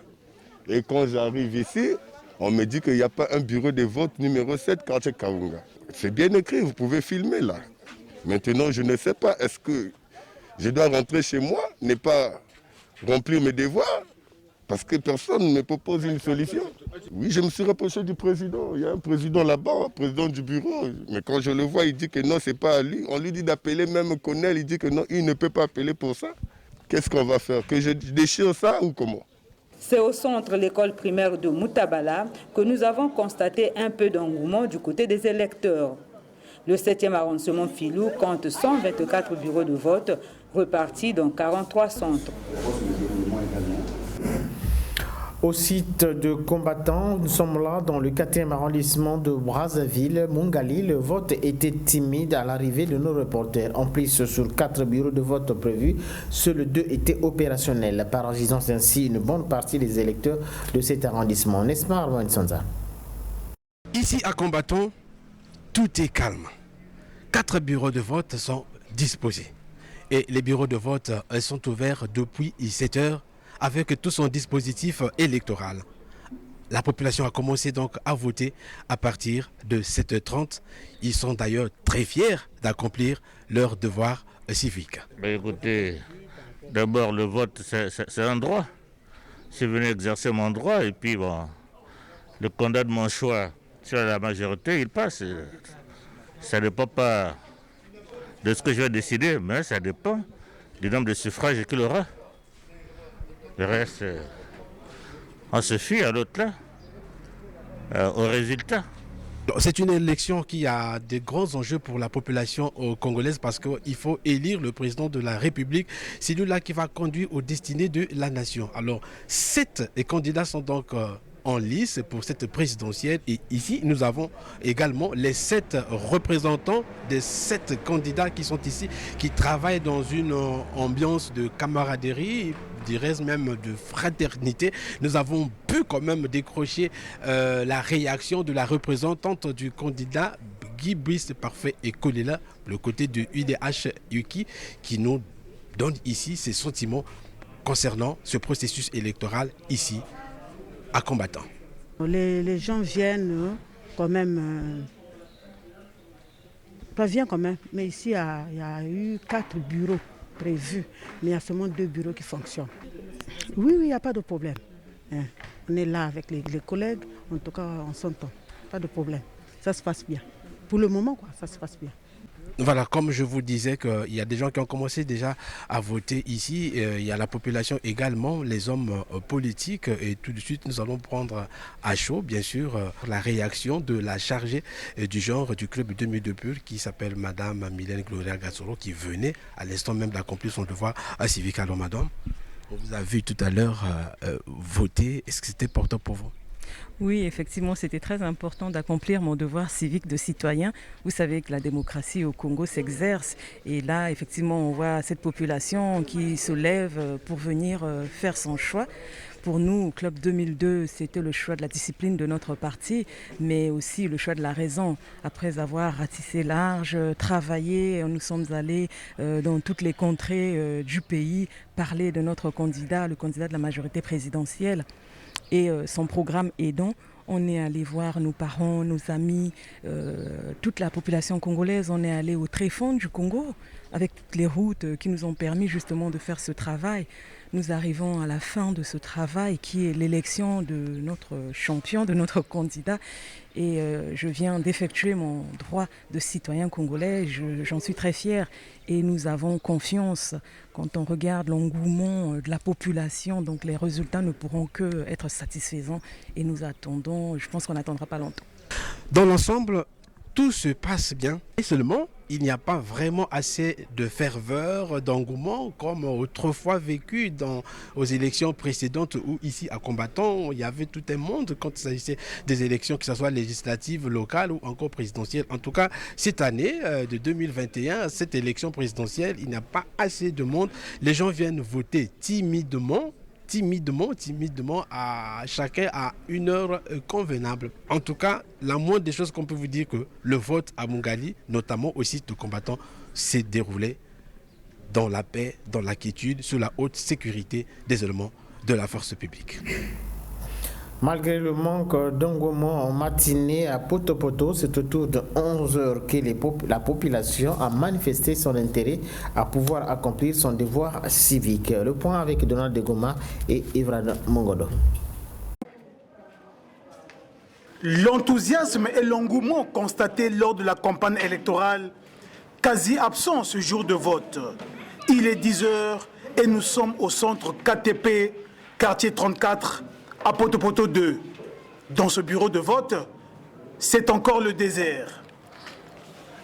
Et quand j'arrive ici, On me dit qu'il n'y a pas un bureau de vote numéro 7, quartier Kaunga. C'est bien écrit, vous pouvez filmer là. Maintenant, je ne sais pas, est-ce que je dois rentrer chez moi, ne pas remplir mes devoirs, parce que personne ne me propose une solution. Oui, je me suis rapproché du président. Il y a un président là-bas, un président du bureau. Mais quand je le vois, il dit que non, c'est pas à lui. On lui dit d'appeler même Connell, il dit que non, il ne peut pas appeler pour ça. Qu'est-ce qu'on va faire? Que je déchire ça ou comment? C'est au centre l'école primaire de Moutabala que nous avons constaté un peu d'engouement du côté des électeurs. Le 7e arrondissement Filou compte 124 bureaux de vote repartis dans 43 centres. Au site de combattants, nous sommes là dans le 4e arrondissement de Brazzaville, Mungali. Le vote était timide à l'arrivée de nos reporters. En plus, sur 4 bureaux de vote prévus, seuls 2 étaient opérationnels, paralysant ainsi une bonne partie des électeurs de cet arrondissement. N'est-ce pas, Arwan Sanza? Ici à Combattant, tout est calme. 4 bureaux de vote sont disposés. Et les bureaux de vote sont ouverts depuis 7 heures avec tout son dispositif électoral. La population a commencé donc à voter à partir de 7h30. Ils sont d'ailleurs très fiers d'accomplir leur devoir civique. Écoutez, d'abord le vote c'est un droit. Je suis venu exercer mon droit et puis bon, le candidat de mon choix sur la majorité, il passe. Ça ne dépend pas de ce que je vais décider, mais ça dépend du nombre de suffrages qu'il aura. Le reste, on se fie à l'autre là, au résultat. C'est une élection qui a de grands enjeux pour la population congolaise parce qu'il faut élire le président de la République, celui-là qui va conduire aux destinées de la nation. Alors, 7 candidats sont donc en lice pour cette présidentielle et ici nous avons également les 7 représentants des 7 candidats qui sont ici, qui travaillent dans une ambiance de camaraderie, je dirais même de fraternité. Nous avons pu quand même décrocher la réaction de la représentante du candidat Guy Brice Parfait et Kolela, le côté de UDH Yuki, qui nous donne ici ses sentiments concernant ce processus électoral ici à Combattant. Les gens viennent quand même, pas bien quand même, mais ici il y a eu 4 bureaux prévus, mais il y a seulement 2 bureaux qui fonctionnent. Oui, il n'y a pas de problème. On est là avec les collègues, en tout cas on s'entend, pas de problème. Ça se passe bien. Pour le moment, ça se passe bien. Voilà, comme je vous disais qu'il y a des gens qui ont commencé déjà à voter ici, il y a la population également, les hommes politiques, et tout de suite nous allons prendre à chaud, bien sûr, la réaction de la chargée du genre du club 2002 Pur qui s'appelle Madame Mylène Gloria Gassoro, qui venait à l'instant même d'accomplir son devoir civique. Alors madame, on vous a vu tout à l'heure voter, est-ce que c'était important pour vous? Oui, effectivement, c'était très important d'accomplir mon devoir civique de citoyen. Vous savez que la démocratie au Congo s'exerce et là, effectivement, on voit cette population qui se lève pour venir faire son choix. Pour nous, au Club 2002, c'était le choix de la discipline de notre parti, mais aussi le choix de la raison. Après avoir ratissé large, travaillé, nous sommes allés dans toutes les contrées du pays parler de notre candidat, le candidat de la majorité présidentielle. Et son programme aidant, on est allé voir nos parents, nos amis, toute la population congolaise. On est allé au tréfonds du Congo avec toutes les routes qui nous ont permis justement de faire ce travail. Nous arrivons à la fin de ce travail qui est l'élection de notre champion, de notre candidat. Et je viens d'effectuer mon droit de citoyen congolais, j'en suis très fière. Et nous avons confiance quand on regarde l'engouement de la population. Donc les résultats ne pourront que être satisfaisants. Et nous attendons, je pense qu'on n'attendra pas longtemps. Dans l'ensemble, tout se passe bien. Et seulement, il n'y a pas vraiment assez de ferveur, d'engouement comme autrefois vécu aux élections précédentes où ici à Combattant, il y avait tout un monde quand il s'agissait des élections, que ce soit législatives, locales ou encore présidentielles. En tout cas, cette année de 2021, cette élection présidentielle, il n'y a pas assez de monde. Les gens viennent voter timidement, à chacun à une heure convenable. En tout cas, la moindre des choses qu'on peut vous dire que le vote à Mungali, notamment au site de Combattant, s'est déroulé dans la paix, dans la quiétude, sous la haute sécurité des éléments de la force publique. Malgré le manque d'engouement en matinée à Poto-Poto, c'est autour de 11h que la population a manifesté son intérêt à pouvoir accomplir son devoir civique. Le point avec Donald Degoma et Ivrad Mongodo. L'enthousiasme et l'engouement constatés lors de la campagne électorale, quasi absent ce jour de vote. Il est 10h et nous sommes au centre KTP, quartier 34, à Poto-Poto 2. Dans ce bureau de vote, c'est encore le désert.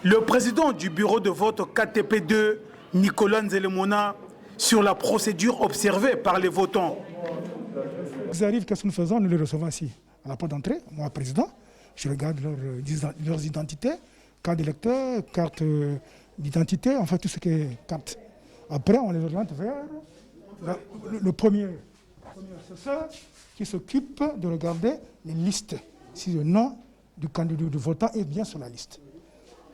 Le président du bureau de vote KTP 2, Nicolas Nzelemona, sur la procédure observée par les votants. Ils arrivent, qu'est-ce que nous faisons? Nous les recevons ici. À la porte d'entrée, moi, président, je regarde leurs identités, carte d'électeur, carte d'identité, enfin tout ce qui est carte. Après, on les oriente vers le premier assesseur qui s'occupe de regarder les listes, si le nom du candidat du votant est bien sur la liste.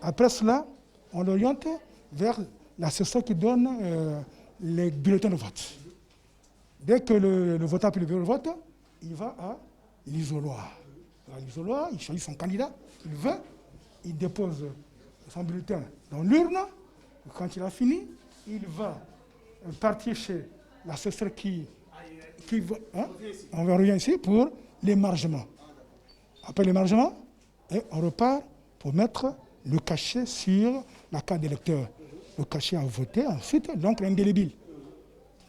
Après cela, on l'oriente vers l'assesseur qui donne les bulletins de vote. Dès que le votant a pris le bulletin de vote, il va à l'isoloir. À l'isoloir, il choisit son candidat, il veut, il dépose son bulletin dans l'urne. Quand il a fini, il va partir chez l'assesseur qui va, on revient ici pour l'émargement. Après l'émargement, on repart pour mettre le cachet sur la carte d'électeur. Le cachet à voter ensuite, donc l'indélébile.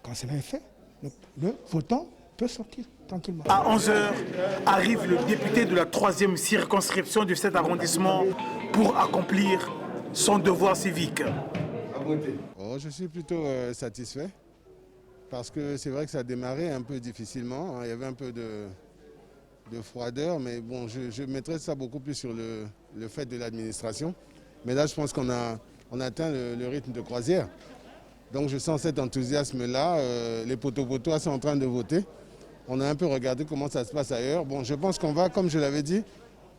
Quand cela est fait, le votant peut sortir tranquillement. À 11h, arrive le député de la 3e circonscription de cet arrondissement pour accomplir son devoir civique. Oh, je suis plutôt satisfait parce que c'est vrai que ça a démarré un peu difficilement. Il y avait un peu de froideur, mais bon, je mettrais ça beaucoup plus sur le fait de l'administration. Mais là, je pense qu'on a atteint le rythme de croisière. Donc je sens cet enthousiasme-là. Les Poto-Potois sont en train de voter. On a un peu regardé comment ça se passe ailleurs. Bon, je pense qu'on va, comme je l'avais dit,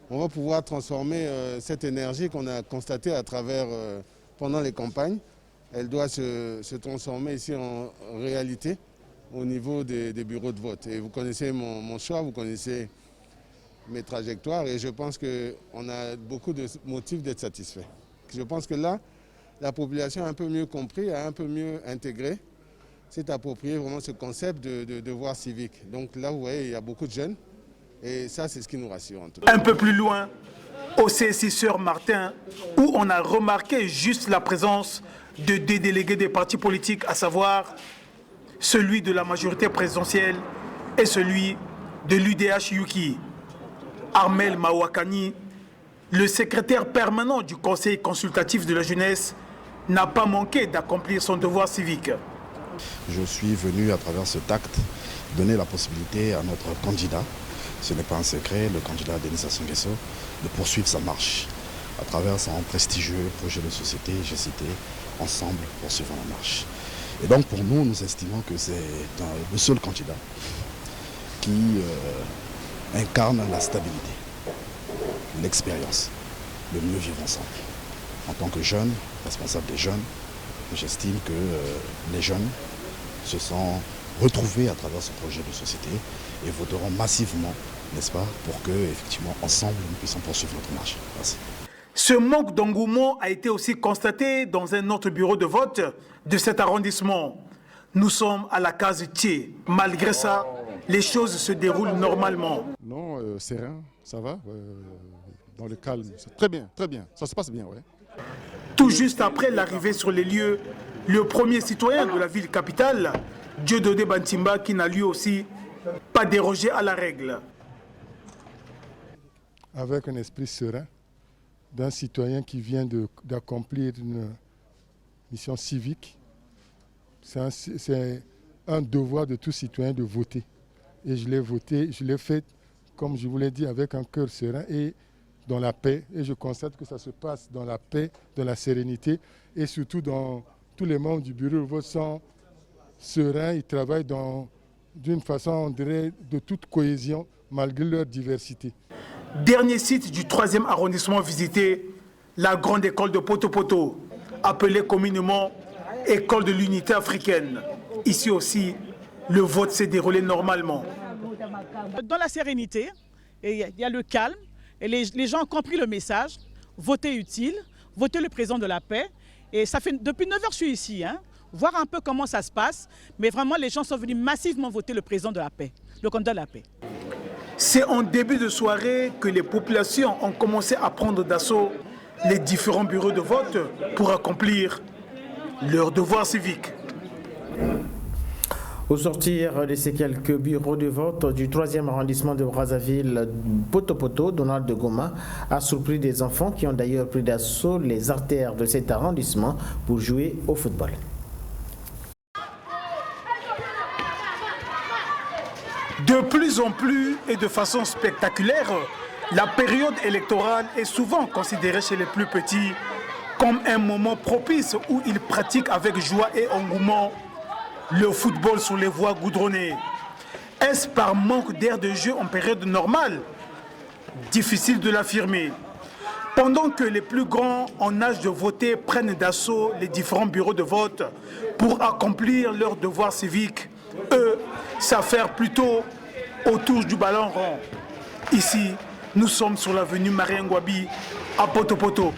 on va pouvoir transformer cette énergie qu'on a constatée à travers pendant les campagnes. Elle doit se transformer ici en réalité au niveau des bureaux de vote. Et vous connaissez mon choix, vous connaissez mes trajectoires et je pense qu'on a beaucoup de motifs d'être satisfaits. Je pense que là, la population a un peu mieux compris, a un peu mieux intégré, s'est approprié vraiment ce concept de devoir civique. Donc là, vous voyez, il y a beaucoup de jeunes et ça, c'est ce qui nous rassure en tout cas. Un peu plus loin, au CSI Sœur Martin, où on a remarqué juste la présence de 2 délégués des partis politiques, à savoir celui de la majorité présidentielle et celui de l'UDH Yuki. Armel Mawakani, le secrétaire permanent du Conseil consultatif de la jeunesse, n'a pas manqué d'accomplir son devoir civique. Je suis venu à travers cet acte donner la possibilité à notre candidat, ce n'est pas un secret, le candidat Denis Sassou Nguesso, de poursuivre sa marche à travers son prestigieux projet de société, j'ai cité, Ensemble poursuivons la marche. Et donc pour nous, nous estimons que c'est le seul candidat qui incarne la stabilité, l'expérience, le mieux vivre ensemble. En tant que jeune, responsable des jeunes, j'estime que les jeunes se sont retrouvés à travers ce projet de société et voteront massivement, n'est-ce pas, pour que, effectivement, ensemble, nous puissions poursuivre notre marche. Merci. Ce manque d'engouement a été aussi constaté dans un autre bureau de vote de cet arrondissement. Nous sommes à la case Thiers. Malgré ça, les choses se déroulent normalement. Non, serein, ça va, dans le calme. C'est très bien, ça se passe bien, ouais. Tout juste après l'arrivée sur les lieux, le premier citoyen de la ville capitale, Dieudonné Bantimba, qui n'a lui aussi pas dérogé à la règle. Avec un esprit serein, d'un citoyen qui vient d'accomplir une mission civique, c'est un devoir de tout citoyen de voter. Et je l'ai voté, je l'ai fait, comme je vous l'ai dit, avec un cœur serein et dans la paix. Et je constate que ça se passe dans la paix, dans la sérénité et surtout dans tous les membres du bureau de vote sont sereins, ils travaillent d'une façon, on dirait, de toute cohésion malgré leur diversité. Dernier site du 3e arrondissement visité, la grande école de Poto-Poto, appelée communément École de l'Unité africaine. Ici aussi, le vote s'est déroulé normalement. Dans la sérénité, il y a le calme, et les gens ont compris le message. Voter utile, voter le président de la paix. Et ça fait depuis 9 heures je suis ici, voir un peu comment ça se passe. Mais vraiment, les gens sont venus massivement voter le président de la paix, le candidat de la paix. C'est en début de soirée que les populations ont commencé à prendre d'assaut les différents bureaux de vote pour accomplir leur devoir civique. Au sortir de ces quelques bureaux de vote du 3e arrondissement de Brazzaville, Poto, Donald de Goma a surpris des enfants qui ont d'ailleurs pris d'assaut les artères de cet arrondissement pour jouer au football. De plus en plus et de façon spectaculaire, la période électorale est souvent considérée chez les plus petits comme un moment propice où ils pratiquent avec joie et engouement le football sur les voies goudronnées. Est-ce par manque d'air de jeu en période normale? Difficile de l'affirmer. Pendant que les plus grands en âge de voter prennent d'assaut les différents bureaux de vote pour accomplir leur devoir civique, eux s'affairent plutôt autour du ballon rond. Ici, nous sommes sur l'avenue Marie-Ngouabi à Poto.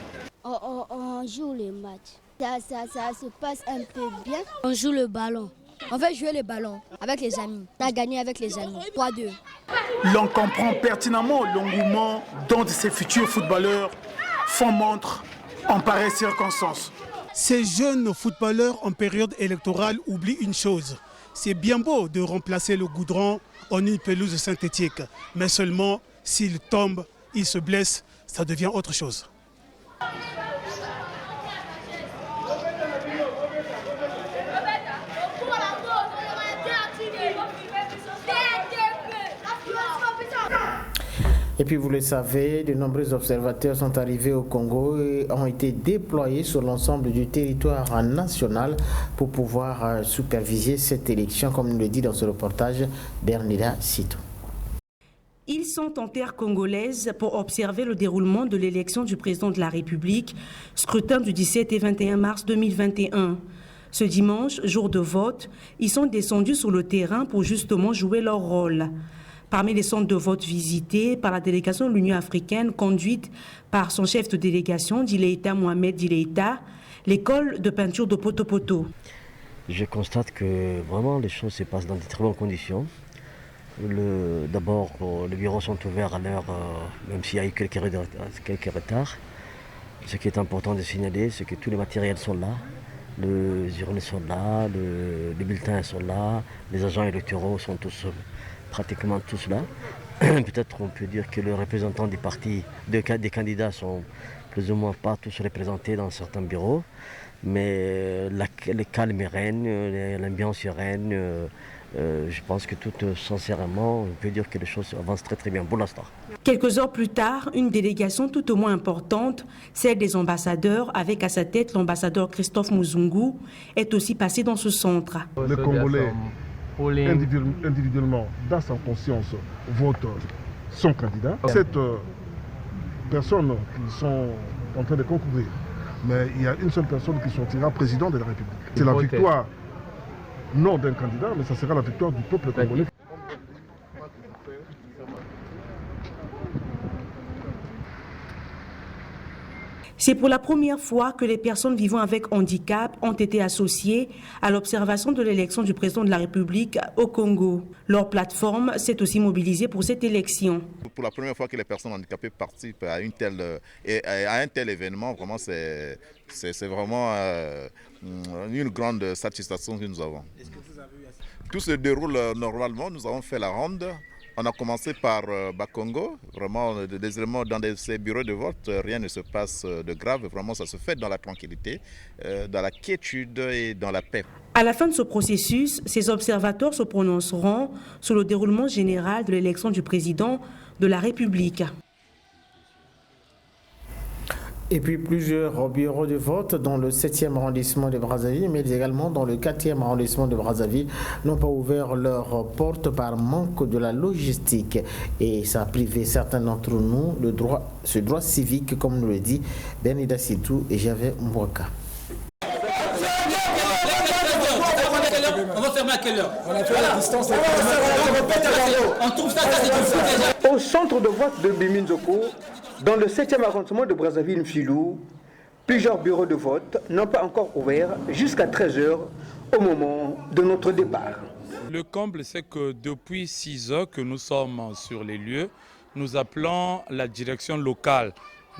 On joue les matchs. Ça se passe un peu bien. On joue le ballon. On va jouer le ballon avec les amis. On a gagné avec les amis. 3-2. L'on comprend pertinemment l'engouement dont ces futurs footballeurs font montre en pareille circonstance. Ces jeunes footballeurs en période électorale oublient une chose. C'est bien beau de remplacer le goudron en une pelouse synthétique. Mais seulement s'ils tombent, ils se blessent, ça devient autre chose. Et puis vous le savez, de nombreux observateurs sont arrivés au Congo et ont été déployés sur l'ensemble du territoire national pour pouvoir superviser cette élection, comme nous le dit dans ce reportage d'Ernida Sito. Ils sont en terre congolaise pour observer le déroulement de l'élection du président de la République, scrutin du 17 et 21 mars 2021. Ce dimanche, jour de vote, ils sont descendus sur le terrain pour justement jouer leur rôle. Parmi les centres de vote visités par la délégation de l'Union africaine conduite par son chef de délégation, Dileïta Mohamed Dileïta, l'école de peinture de Poto. Je constate que vraiment les choses se passent dans de très bonnes conditions. D'abord, les bureaux sont ouverts à l'heure, même s'il y a eu quelques retards. Ce qui est important de signaler, c'est que tous les matériels sont là. Les urnes sont là, les bulletins sont là, les agents électoraux sont tous pratiquement tous là. Peut-être qu'on peut dire que les représentants des partis, des candidats sont plus ou moins pas tous représentés dans certains bureaux, mais le calme règne, l'ambiance règne. Je pense que tout sincèrement, on peut dire que les choses avancent très très bien pour l'instant. Quelques heures plus tard, une délégation tout au moins importante, celle des ambassadeurs, avec à sa tête l'ambassadeur Christophe Muzungu, est aussi passée dans ce centre. Les Congolais, individuellement, dans sa conscience, votent son candidat. Cette personne qui sont en train de concourir, mais il y a une seule personne qui sortira président de la République. C'est la victoire, non d'un candidat, mais ça sera la victoire du peuple congolais. C'est pour la première fois que les personnes vivant avec handicap ont été associées à l'observation de l'élection du président de la République au Congo. Leur plateforme s'est aussi mobilisée pour cette élection. Pour la première fois que les personnes handicapées participent à un tel événement, vraiment c'est vraiment une grande satisfaction que nous avons. Tout se déroule normalement, nous avons fait la ronde. On a commencé par Bakongo, vraiment décidément dans ces bureaux de vote, rien ne se passe de grave, vraiment ça se fait dans la tranquillité, dans la quiétude et dans la paix. À la fin de ce processus, ces observateurs se prononceront sur le déroulement général de l'élection du président de la République. Et puis plusieurs bureaux de vote dans le 7e arrondissement de Brazzaville, mais également dans le 4e arrondissement de Brazzaville, n'ont pas ouvert leurs portes par manque de la logistique. Et ça a privé certains d'entre nous de ce droit civique, comme nous le dit Bernida Sitou et Javé Mbouaka. On va fermer à quelle heure? On a fait la distance. On trouve ça c'est du fou déjà. Au centre de vote de Biminzoko, dans le 7e arrondissement de Brazzaville-Mfilou, plusieurs bureaux de vote n'ont pas encore ouvert jusqu'à 13h au moment de notre départ. Le comble, c'est que depuis 6 heures que nous sommes sur les lieux, nous appelons la direction locale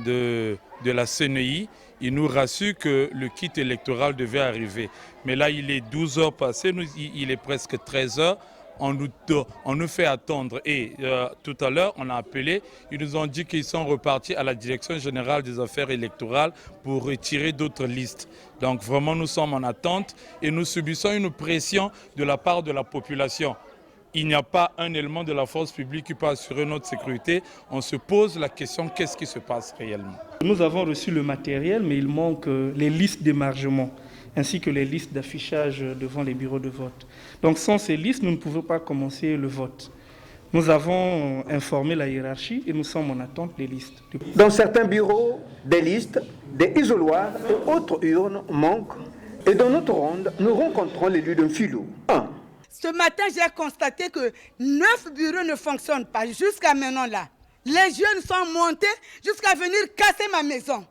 de la CNI. Il nous rassure que le kit électoral devait arriver. Mais là, il est 12 heures passées, il est presque 13 heures. On nous fait attendre. Et tout à l'heure, on a appelé, ils nous ont dit qu'ils sont repartis à la Direction générale des affaires électorales pour retirer d'autres listes. Donc vraiment, nous sommes en attente et nous subissons une pression de la part de la population. Il n'y a pas un élément de la force publique qui peut assurer notre sécurité. On se pose la question, qu'est-ce qui se passe réellement? Nous avons reçu le matériel, mais il manque les listes d'émargement, ainsi que les listes d'affichage devant les bureaux de vote. Donc sans ces listes, nous ne pouvons pas commencer le vote. Nous avons informé la hiérarchie et nous sommes en attente des listes. Dans certains bureaux, des listes, des isoloirs et autres urnes manquent. Et dans notre ronde, nous rencontrons l'élu d'un filou. Ce matin, j'ai constaté que 9 bureaux ne fonctionnent pas jusqu'à maintenant là. Les jeunes sont montés jusqu'à venir casser ma maison.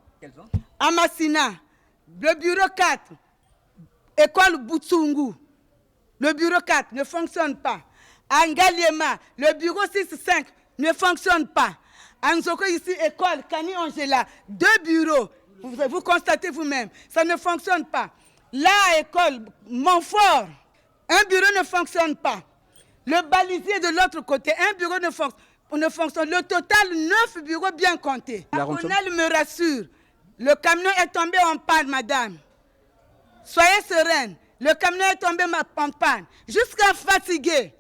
À Massina, le bureau 4, école Boutsungu, le bureau 4 ne fonctionne pas. À Ngaliema, le bureau 6-5 ne fonctionne pas. À Nzoko, ici, école Kani Angela, 2 bureaux. Vous constatez vous-même, ça ne fonctionne pas. Là, école Montfort, un bureau ne fonctionne pas. Le balisier de l'autre côté, un bureau ne fonctionne. Le total, 9 bureaux bien comptés. La colonel me rassure. Le camion est tombé en panne, madame. Soyez sereine. Le camion est tombé en panne. Jusqu'à fatigué.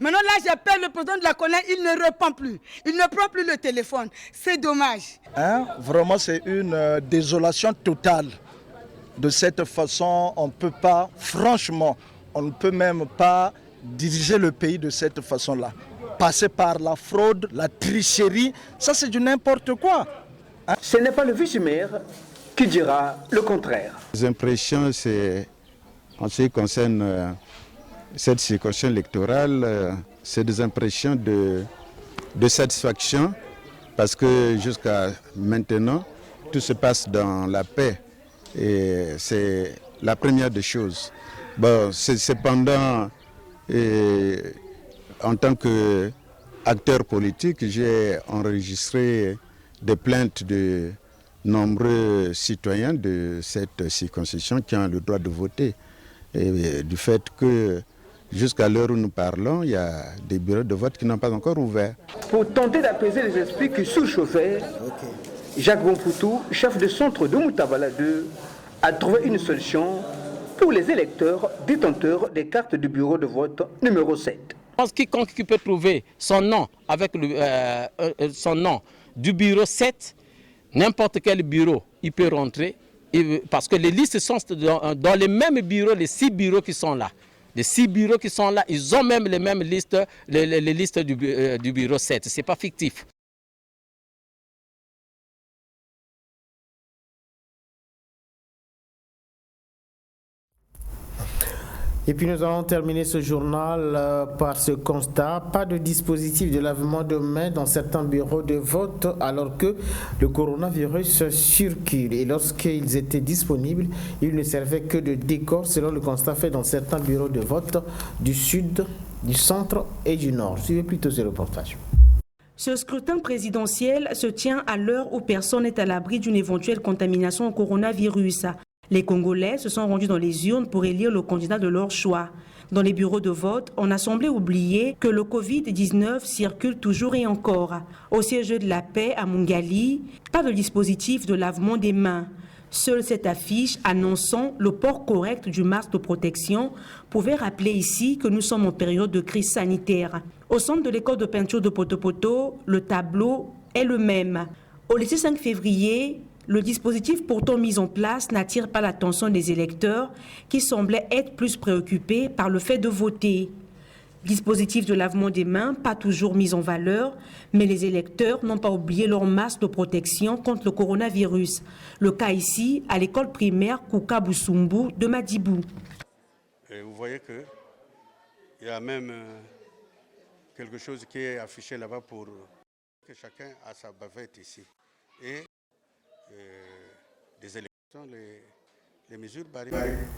Maintenant, là, j'appelle le président de la colonne, il ne répond plus. Il ne prend plus le téléphone. C'est dommage. Vraiment, c'est une désolation totale. De cette façon, on ne peut pas, franchement, on ne peut même pas diriger le pays de cette façon-là. Passer par la fraude, la tricherie, ça c'est du n'importe quoi. Ce n'est pas le vice-maire qui dira le contraire. Les impressions, c'est, en ce qui concerne cette circonscription électorale, c'est des impressions de satisfaction parce que jusqu'à maintenant, tout se passe dans la paix et c'est la première des choses. Bon, cependant, en tant qu'acteur politique, j'ai enregistré des plaintes de nombreux citoyens de cette circonscription qui ont le droit de voter. Et du fait que jusqu'à l'heure où nous parlons, il y a des bureaux de vote qui n'ont pas encore ouvert. Pour tenter d'apaiser les esprits qui surchauffaient, Jacques Bonfoutou, chef de centre de Moutabala 2, a trouvé une solution pour les électeurs détenteurs des cartes du bureau de vote numéro 7. Je pense quiconque qui peut trouver son nom avec son nom du bureau 7, n'importe quel bureau, il peut rentrer. Parce que les listes sont dans les mêmes bureaux, les 6 bureaux qui sont là. Les 6 bureaux qui sont là, ils ont même les mêmes listes, les listes du bureau 7. Ce n'est pas fictif. Et puis nous allons terminer ce journal par ce constat. Pas de dispositif de lavement de mains dans certains bureaux de vote alors que le coronavirus circule. Et lorsqu'ils étaient disponibles, ils ne servaient que de décor selon le constat fait dans certains bureaux de vote du sud, du centre et du nord. Suivez plutôt ce reportage. Ce scrutin présidentiel se tient à l'heure où personne n'est à l'abri d'une éventuelle contamination au coronavirus. Les Congolais se sont rendus dans les urnes pour élire le candidat de leur choix. Dans les bureaux de vote, on a semblé oublier que le Covid-19 circule toujours et encore. Au siège de la paix à Mungali, pas de dispositif de lavement des mains. Seule cette affiche annonçant le port correct du masque de protection pouvait rappeler ici que nous sommes en période de crise sanitaire. Au centre de l'école de peinture de Potopoto, le tableau est le même. Au lycée 5 février, le dispositif pourtant mis en place n'attire pas l'attention des électeurs qui semblaient être plus préoccupés par le fait de voter. Dispositif de lavement des mains pas toujours mis en valeur, mais les électeurs n'ont pas oublié leur masque de protection contre le coronavirus. Le cas ici à l'école primaire Kouka Boussumbu de Madibou. Et vous voyez que Il y a même quelque chose qui est affiché là-bas pour que chacun a sa bavette ici. Et des élections, les mesures barrières.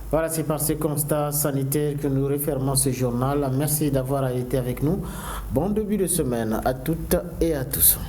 Voilà, c'est par ces constats sanitaires que nous refermons ce journal. Merci d'avoir été avec nous. Bon début de semaine à toutes et à tous.